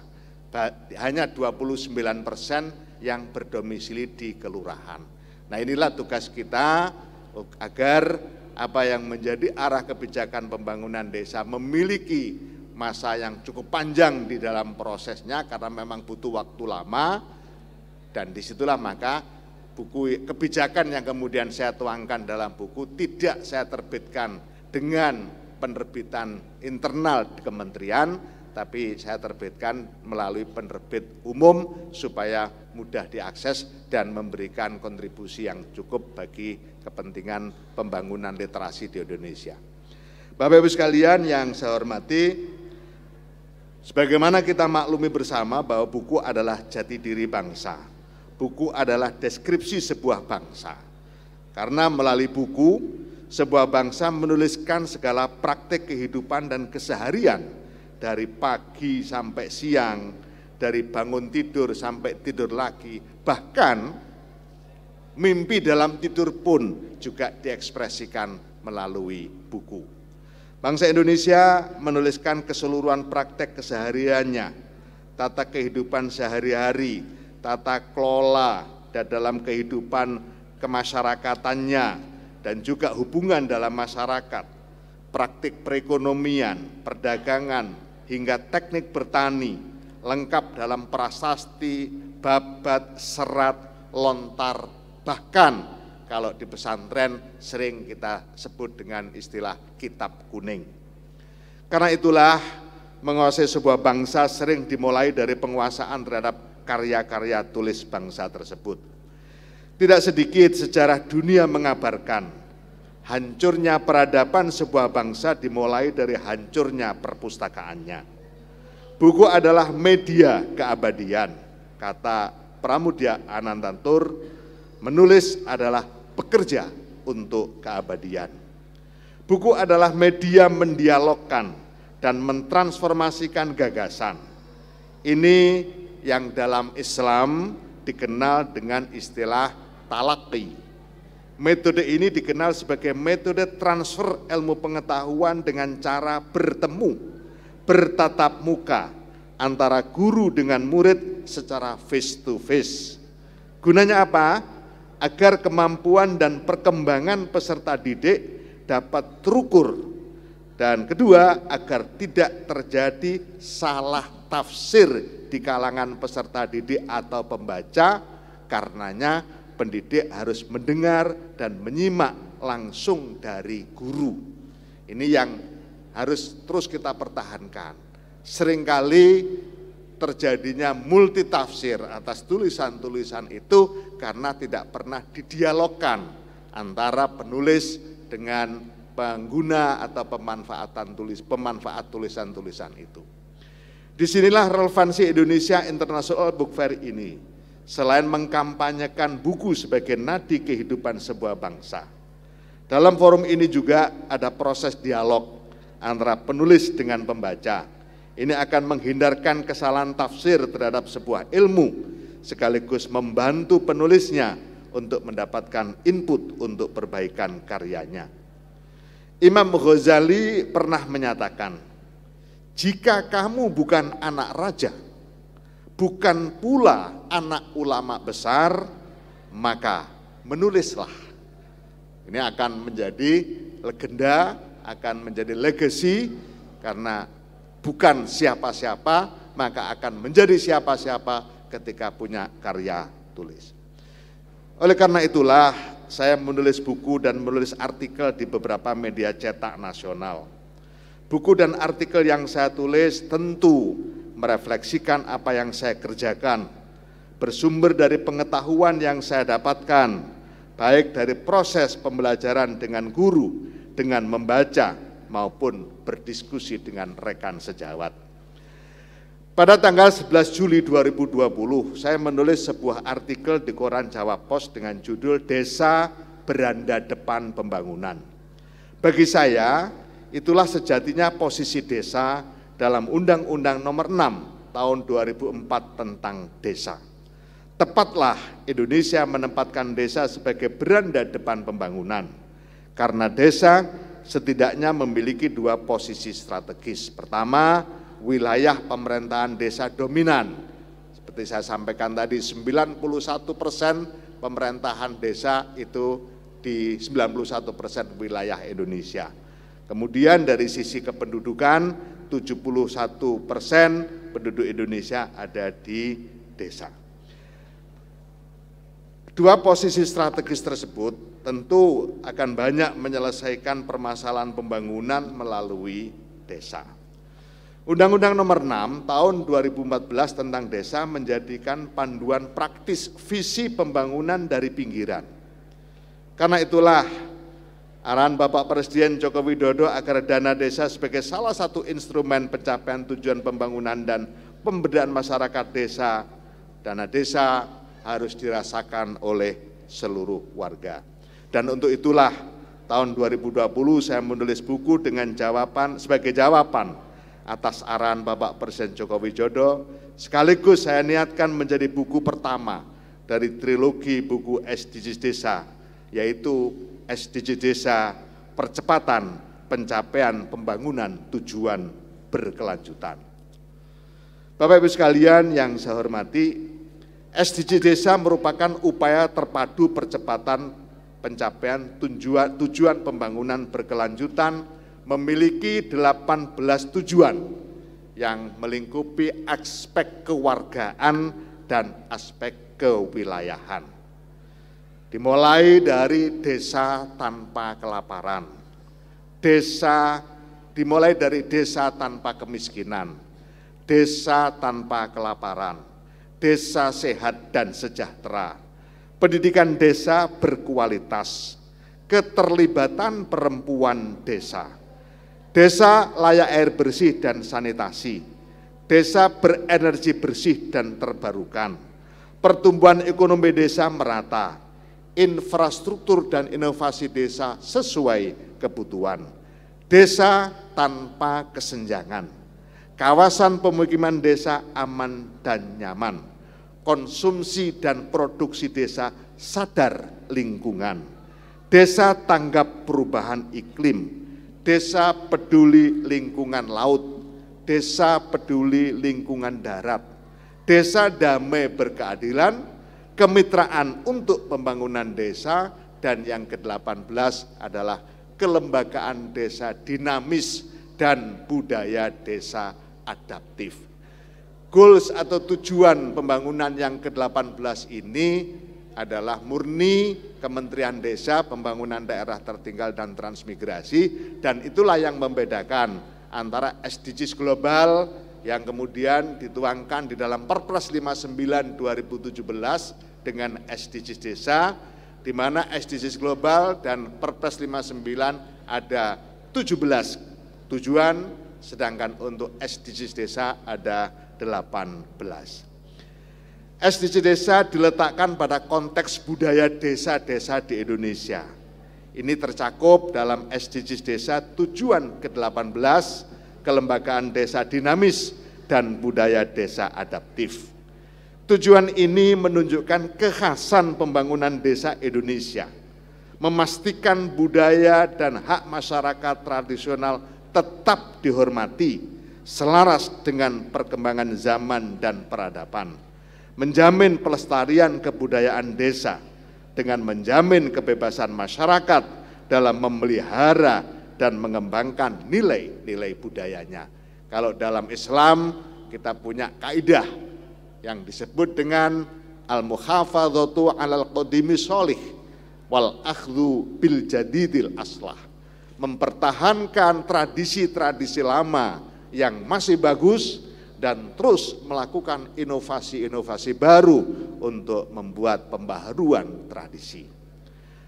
Hanya 29% yang berdomisili di kelurahan. Nah inilah tugas kita agar apa yang menjadi arah kebijakan pembangunan desa memiliki masa yang cukup panjang di dalam prosesnya karena memang butuh waktu lama, dan disitulah maka buku kebijakan yang kemudian saya tuangkan dalam buku tidak saya terbitkan dengan penerbitan internal di kementerian, tapi saya terbitkan melalui penerbit umum supaya mudah diakses dan memberikan kontribusi yang cukup bagi kepentingan pembangunan literasi di Indonesia. Bapak Ibu sekalian yang saya hormati, sebagaimana kita maklumi bersama bahwa buku adalah jati diri bangsa, buku adalah deskripsi sebuah bangsa. Karena melalui buku sebuah bangsa menuliskan segala praktek kehidupan dan keseharian dari pagi sampai siang, dari bangun tidur sampai tidur lagi, bahkan mimpi dalam tidur pun juga diekspresikan melalui buku. Bangsa Indonesia menuliskan keseluruhan praktek kesehariannya, tata kehidupan sehari-hari, tata kelola dan dalam kehidupan kemasyarakatannya, dan juga hubungan dalam masyarakat, praktik perekonomian, perdagangan, hingga teknik bertani, lengkap dalam prasasti, babat, serat, lontar, bahkan kalau di pesantren sering kita sebut dengan istilah kitab kuning. Karena itulah menguasai sebuah bangsa sering dimulai dari penguasaan terhadap karya-karya tulis bangsa tersebut. Tidak sedikit sejarah dunia mengabarkan hancurnya peradaban sebuah bangsa dimulai dari hancurnya perpustakaannya. Buku adalah media keabadian, kata Pramudia Anantatur. Menulis adalah bekerja untuk keabadian. Buku adalah media mendialogkan dan mentransformasikan gagasan. Ini yang dalam Islam dikenal dengan istilah talaqi. Metode ini dikenal sebagai metode transfer ilmu pengetahuan dengan cara bertemu, bertatap muka antara guru dengan murid secara face to face. Gunanya apa? Agar kemampuan dan perkembangan peserta didik dapat terukur, dan kedua, agar tidak terjadi salah tafsir di kalangan peserta didik atau pembaca. Karenanya pendidik harus mendengar dan menyimak langsung dari guru. Ini yang harus terus kita pertahankan. Seringkali terjadinya multitafsir atas tulisan-tulisan itu karena tidak pernah didialogkan antara penulis dengan pengguna atau pemanfaat tulisan-tulisan itu. Disinilah relevansi Indonesia International Book Fair ini, selain mengkampanyekan buku sebagai nadi kehidupan sebuah bangsa. Dalam forum ini juga ada proses dialog antara penulis dengan pembaca. Ini akan menghindarkan kesalahan tafsir terhadap sebuah ilmu, sekaligus membantu penulisnya untuk mendapatkan input untuk perbaikan karyanya. Imam Ghazali pernah menyatakan, jika kamu bukan anak raja, bukan pula anak ulama besar, maka menulislah. Ini akan menjadi legenda, akan menjadi legacy, karena bukan siapa-siapa, maka akan menjadi siapa-siapa ketika punya karya tulis. Oleh karena itulah, saya menulis buku dan menulis artikel di beberapa media cetak nasional. Buku dan artikel yang saya tulis tentu merefleksikan apa yang saya kerjakan, bersumber dari pengetahuan yang saya dapatkan, baik dari proses pembelajaran dengan guru, dengan membaca, maupun berdiskusi dengan rekan sejawat. Pada tanggal 11 Juli 2020, saya menulis sebuah artikel di koran Jawa Pos dengan judul Desa Beranda Depan Pembangunan. Bagi saya, itulah sejatinya posisi desa dalam Undang-Undang Nomor 6 Tahun 2004 tentang desa. Tepatlah Indonesia menempatkan desa sebagai beranda depan pembangunan, karena desa setidaknya memiliki dua posisi strategis. Pertama, wilayah pemerintahan desa dominan. Seperti saya sampaikan tadi, 91% pemerintahan desa itu di 91% wilayah Indonesia. Kemudian dari sisi kependudukan, 71% penduduk Indonesia ada di desa. Dua posisi strategis tersebut tentu akan banyak menyelesaikan permasalahan pembangunan melalui desa. Undang-Undang Nomor 6 Tahun 2014 tentang desa menjadikan panduan praktis visi pembangunan dari pinggiran. Karena itulah arahan Bapak Presiden Joko Widodo agar dana desa sebagai salah satu instrumen pencapaian tujuan pembangunan dan pemberdayaan masyarakat desa, dana desa harus dirasakan oleh seluruh warga. Dan untuk itulah tahun 2020 saya menulis buku dengan sebagai jawaban atas arahan Bapak Presiden Joko Widodo, sekaligus saya niatkan menjadi buku pertama dari trilogi buku SDGs Desa, yaitu SDGs Desa Percepatan Pencapaian Pembangunan Tujuan Berkelanjutan. Bapak Ibu sekalian yang saya hormati, SDGs Desa merupakan upaya terpadu percepatan pencapaian tujuan pembangunan berkelanjutan, memiliki 18 tujuan yang melingkupi aspek kewargaan dan aspek kewilayahan. Dimulai dari desa tanpa kelaparan, dimulai dari desa tanpa kemiskinan, desa tanpa kelaparan, desa sehat dan sejahtera, pendidikan desa berkualitas, keterlibatan perempuan desa, desa layak air bersih dan sanitasi, desa berenergi bersih dan terbarukan, pertumbuhan ekonomi desa merata, infrastruktur dan inovasi desa sesuai kebutuhan, desa tanpa kesenjangan, kawasan pemukiman desa aman dan nyaman, konsumsi dan produksi desa sadar lingkungan, desa tanggap perubahan iklim, desa peduli lingkungan laut, desa peduli lingkungan darat, desa damai berkeadilan, kemitraan untuk pembangunan desa, dan yang ke-18 adalah kelembagaan desa dinamis dan budaya desa adaptif. Goals atau tujuan pembangunan yang ke-18 ini adalah murni Kementerian Desa, Pembangunan Daerah Tertinggal dan Transmigrasi, dan itulah yang membedakan antara SDGs global yang kemudian dituangkan di dalam Perpres 59 2017 dengan SDGs Desa, di mana SDGs global dan Perpres 59 ada 17 tujuan, sedangkan untuk SDGs Desa ada 18. SDGs Desa diletakkan pada konteks budaya desa-desa di Indonesia. Ini tercakup dalam SDGs Desa tujuan ke-18, kelembagaan desa dinamis dan budaya desa adaptif. Tujuan ini menunjukkan kekhasan pembangunan desa Indonesia, memastikan budaya dan hak masyarakat tradisional tetap dihormati, selaras dengan perkembangan zaman dan peradaban, menjamin pelestarian kebudayaan desa dengan menjamin kebebasan masyarakat dalam memelihara dan mengembangkan nilai-nilai budayanya. Kalau dalam Islam kita punya kaidah yang disebut dengan al-muhafadzatu 'alal qadimi sholih wal akhdhu bil jadidil aslah, mempertahankan tradisi-tradisi lama yang masih bagus dan terus melakukan inovasi-inovasi baru untuk membuat pembaharuan tradisi.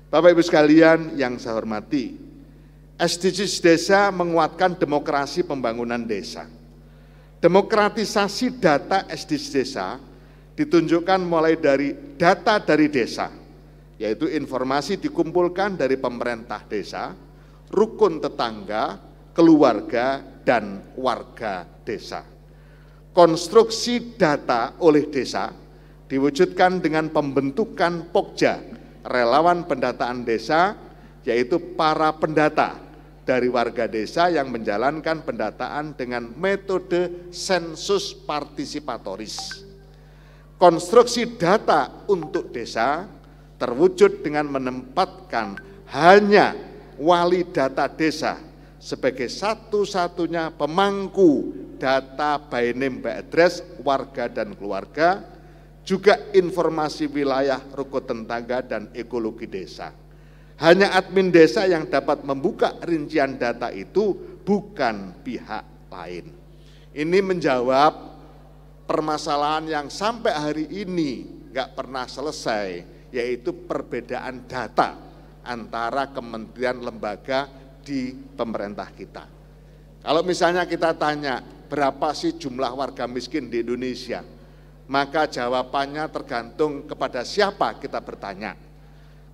Bapak Ibu sekalian yang saya hormati, SDGs Desa menguatkan demokrasi pembangunan desa. Demokratisasi data SDGs Desa ditunjukkan mulai dari data dari desa, yaitu informasi dikumpulkan dari pemerintah desa, rukun tetangga, keluarga, dan warga desa. Konstruksi data oleh desa diwujudkan dengan pembentukan Pokja, relawan pendataan desa, yaitu para pendata dari warga desa yang menjalankan pendataan dengan metode sensus partisipatoris. Konstruksi data untuk desa terwujud dengan menempatkan hanya wali data desa sebagai satu-satunya pemangku data by name by address warga dan keluarga, juga informasi wilayah, rukun tetangga, dan ekologi desa. Hanya admin desa yang dapat membuka rincian data itu, bukan pihak lain. Ini menjawab permasalahan yang sampai hari ini nggak pernah selesai, yaitu perbedaan data antara kementerian lembaga di pemerintah kita. Kalau misalnya kita tanya berapa sih jumlah warga miskin di Indonesia, maka jawabannya tergantung kepada siapa kita bertanya.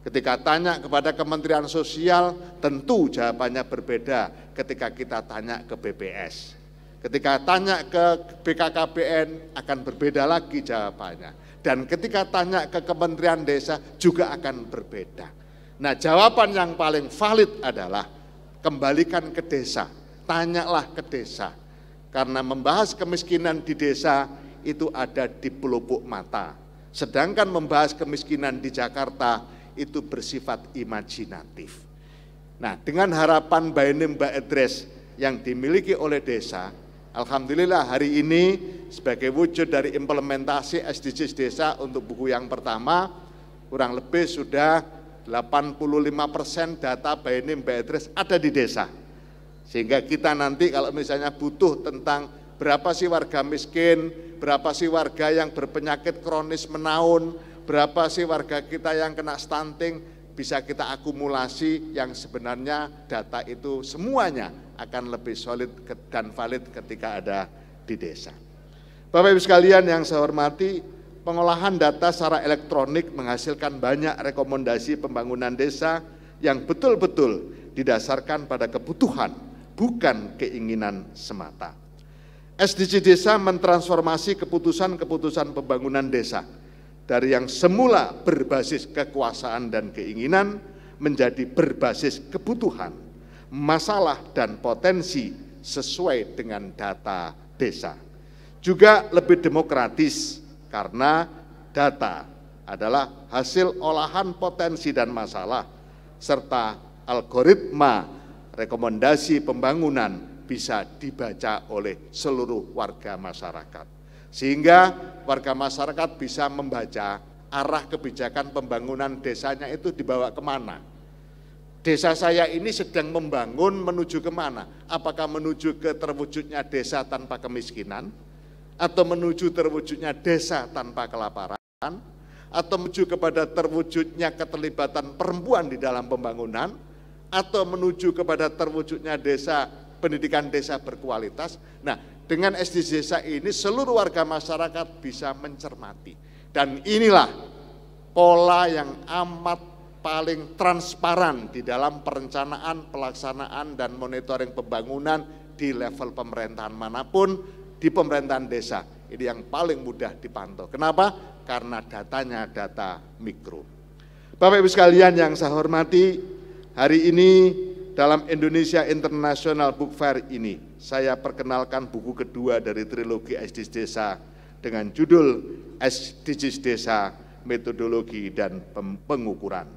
Ketika tanya kepada Kementerian Sosial, tentu jawabannya berbeda ketika kita tanya ke BPS. Ketika tanya ke BKKBN akan berbeda lagi jawabannya. Dan ketika tanya ke Kementerian Desa juga akan berbeda. Nah, jawaban yang paling valid adalah kembalikan ke desa, tanyalah ke desa. Karena membahas kemiskinan di desa itu ada di pelupuk mata. Sedangkan membahas kemiskinan di Jakarta itu bersifat imajinatif. Nah, dengan harapan by name by address yang dimiliki oleh desa, alhamdulillah hari ini sebagai wujud dari implementasi SDGs desa untuk buku yang pertama, kurang lebih sudah 85% data by name by address ada di desa. Sehingga kita nanti kalau misalnya butuh tentang berapa sih warga miskin, berapa sih warga yang berpenyakit kronis menaun, berapa sih warga kita yang kena stunting, bisa kita akumulasi yang sebenarnya data itu semuanya akan lebih solid dan valid ketika ada di desa. Bapak Ibu sekalian yang saya hormati, pengolahan data secara elektronik menghasilkan banyak rekomendasi pembangunan desa yang betul-betul didasarkan pada kebutuhan, bukan keinginan semata. SDG Desa mentransformasi keputusan-keputusan pembangunan desa dari yang semula berbasis kekuasaan dan keinginan menjadi berbasis kebutuhan, masalah dan potensi sesuai dengan data desa. Juga lebih demokratis karena data adalah hasil olahan potensi dan masalah serta algoritma rekomendasi pembangunan bisa dibaca oleh seluruh warga masyarakat. Sehingga warga masyarakat bisa membaca arah kebijakan pembangunan desanya itu dibawa kemana. Desa saya ini sedang membangun menuju kemana? Apakah menuju ke terwujudnya desa tanpa kemiskinan? Atau menuju terwujudnya desa tanpa kelaparan? Atau menuju kepada terwujudnya keterlibatan perempuan di dalam pembangunan? Atau menuju kepada terwujudnya desa, pendidikan desa berkualitas? Nah, dengan SDG Desa ini seluruh warga masyarakat bisa mencermati. Dan inilah pola yang amat paling transparan di dalam perencanaan, pelaksanaan, dan monitoring pembangunan di level pemerintahan manapun, di pemerintahan desa. Ini yang paling mudah dipantau. Kenapa? Karena datanya data mikro. Bapak Ibu sekalian yang saya hormati, hari ini dalam Indonesia International Book Fair ini, saya perkenalkan buku kedua dari trilogi SDGs Desa dengan judul SDGs Desa, Metodologi dan Pengukuran.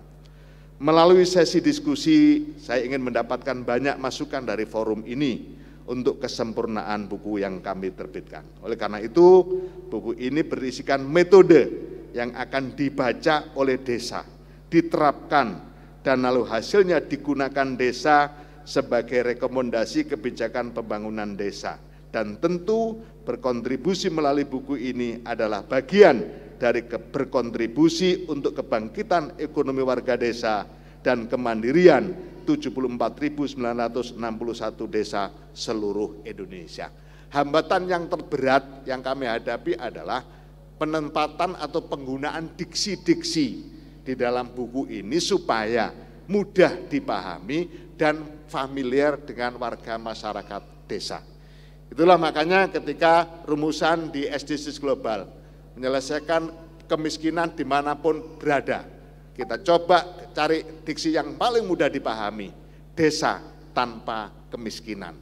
Melalui sesi diskusi, saya ingin mendapatkan banyak masukan dari forum ini untuk kesempurnaan buku yang kami terbitkan. Oleh karena itu, buku ini berisikan metode yang akan dibaca oleh desa, diterapkan, dan lalu hasilnya digunakan desa sebagai rekomendasi kebijakan pembangunan desa. Dan tentu berkontribusi melalui buku ini adalah bagian dari berkontribusi untuk kebangkitan ekonomi warga desa dan kemandirian 74.961 desa seluruh Indonesia. Hambatan yang terberat yang kami hadapi adalah penempatan atau penggunaan diksi-diksi di dalam buku ini supaya mudah dipahami dan familiar dengan warga masyarakat desa. Itulah makanya ketika rumusan di SDGs Global menyelesaikan kemiskinan dimanapun berada, kita coba cari diksi yang paling mudah dipahami, desa tanpa kemiskinan.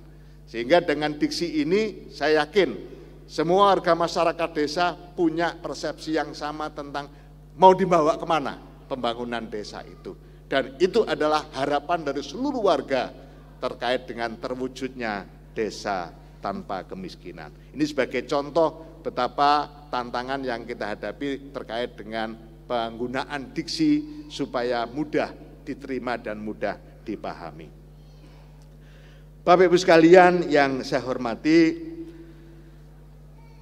Sehingga dengan diksi ini saya yakin semua warga masyarakat desa punya persepsi yang sama tentang mau dibawa kemana pembangunan desa itu. Dan itu adalah harapan dari seluruh warga terkait dengan terwujudnya desa tanpa kemiskinan. Ini sebagai contoh betapa tantangan yang kita hadapi terkait dengan penggunaan diksi supaya mudah diterima dan mudah dipahami. Bapak Ibu sekalian yang saya hormati,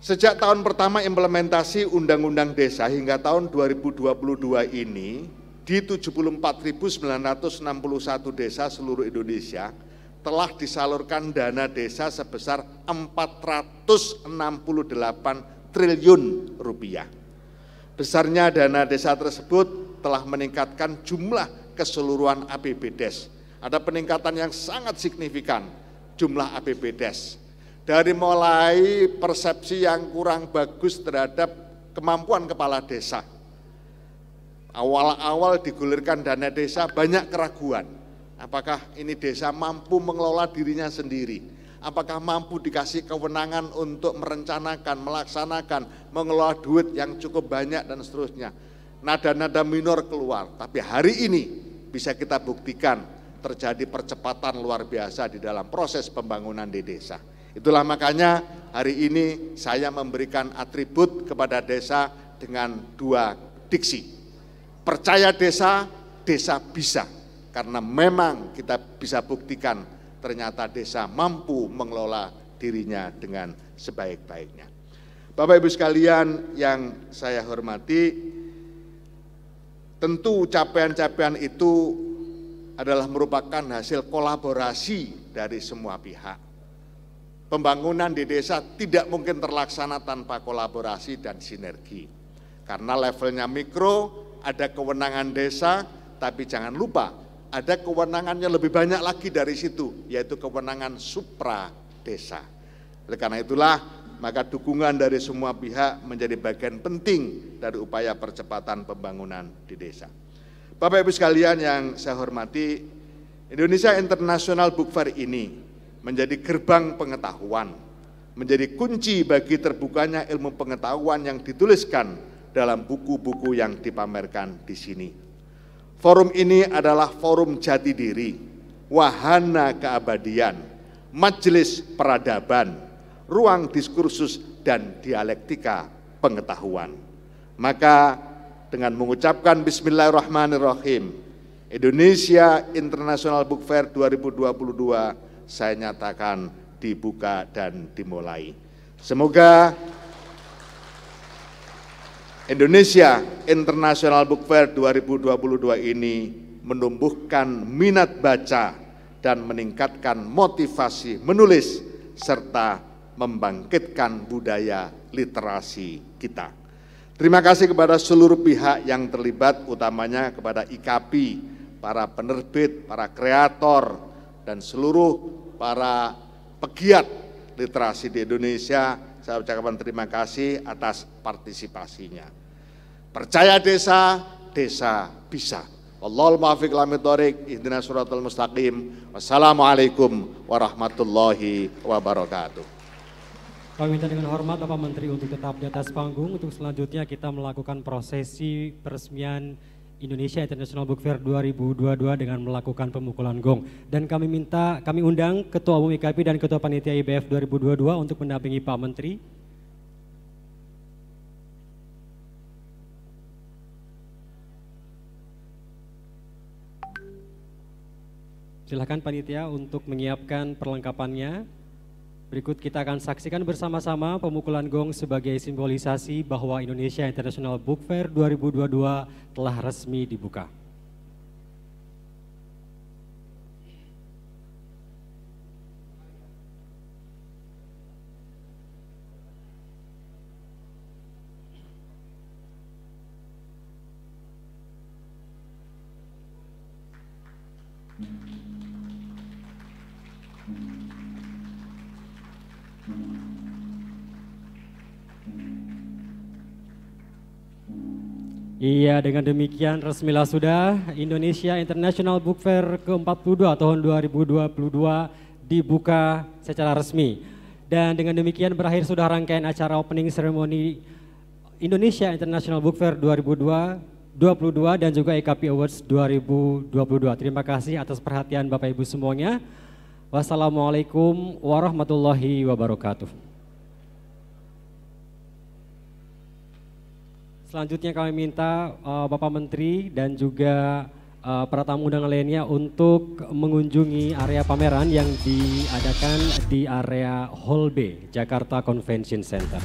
sejak tahun pertama implementasi Undang-Undang Desa hingga tahun 2022 ini, di 74.961 desa seluruh Indonesia telah disalurkan dana desa sebesar 468 triliun rupiah. Besarnya dana desa tersebut telah meningkatkan jumlah keseluruhan APBDes. Ada peningkatan yang sangat signifikan jumlah APBDes. Dari mulai persepsi yang kurang bagus terhadap kemampuan kepala desa. Awal-awal digulirkan dana desa banyak keraguan. Apakah ini desa mampu mengelola dirinya sendiri? Apakah mampu dikasih kewenangan untuk merencanakan, melaksanakan, mengelola duit yang cukup banyak dan seterusnya. Nada-nada minor keluar, tapi hari ini bisa kita buktikan terjadi percepatan luar biasa di dalam proses pembangunan di desa. Itulah makanya hari ini saya memberikan atribut kepada desa dengan 2 diksi. Percaya desa, desa bisa. Karena memang kita bisa buktikan ternyata desa mampu mengelola dirinya dengan sebaik-baiknya. Bapak Ibu sekalian yang saya hormati, tentu capaian-capaian itu adalah merupakan hasil kolaborasi dari semua pihak. Pembangunan di desa tidak mungkin terlaksana tanpa kolaborasi dan sinergi. Karena levelnya mikro, ada kewenangan desa, tapi jangan lupa ada kewenangannya lebih banyak lagi dari situ, yaitu kewenangan supra desa. Oleh karena itulah, maka dukungan dari semua pihak menjadi bagian penting dari upaya percepatan pembangunan di desa. Bapak Ibu sekalian yang saya hormati, Indonesia International Book Fair ini menjadi gerbang pengetahuan, menjadi kunci bagi terbukanya ilmu pengetahuan yang dituliskan dalam buku-buku yang dipamerkan di sini. Forum ini adalah forum jati diri, wahana keabadian, majelis peradaban, ruang diskursus dan dialektika pengetahuan. Maka dengan mengucapkan Bismillahirrahmanirrahim, Indonesia International Book Fair 2022 saya nyatakan dibuka dan dimulai. Semoga Indonesia International Book Fair 2022 ini menumbuhkan minat baca dan meningkatkan motivasi menulis serta membangkitkan budaya literasi kita. Terima kasih kepada seluruh pihak yang terlibat, utamanya kepada IKAPI, para penerbit, para kreator, dan seluruh para pegiat literasi di Indonesia. Saya ucapkan terima kasih atas partisipasinya. Percaya desa, desa bisa. Wallahul muwaffiq ila thoriq, ihdinas siratal mustaqim. Wassalamualaikum warahmatullahi wabarakatuh. Kami minta dengan hormat Bapak Menteri untuk tetap di atas panggung. Untuk selanjutnya kita melakukan prosesi peresmian Indonesia International Book Fair 2022 dengan melakukan pemukulan gong. Dan kami undang Ketua Umum IKAPI dan Ketua Panitia IBF 2022 untuk mendampingi Pak Menteri. Silakan panitia untuk menyiapkan perlengkapannya. Berikut kita akan saksikan bersama-sama pemukulan gong sebagai simbolisasi bahwa Indonesia International Book Fair 2022 telah resmi dibuka. Iya, dengan demikian resmilah sudah Indonesia International Book Fair ke-42 tahun 2022 dibuka secara resmi. Dan dengan demikian berakhir sudah rangkaian acara opening ceremony Indonesia International Book Fair 2022 dan juga IKAPI Awards 2022. Terima kasih atas perhatian Bapak Ibu semuanya. Wassalamualaikum warahmatullahi wabarakatuh. Selanjutnya kami minta Bapak Menteri dan juga para tamu undangan lainnya untuk mengunjungi area pameran yang diadakan di area Hall B, Jakarta Convention Center.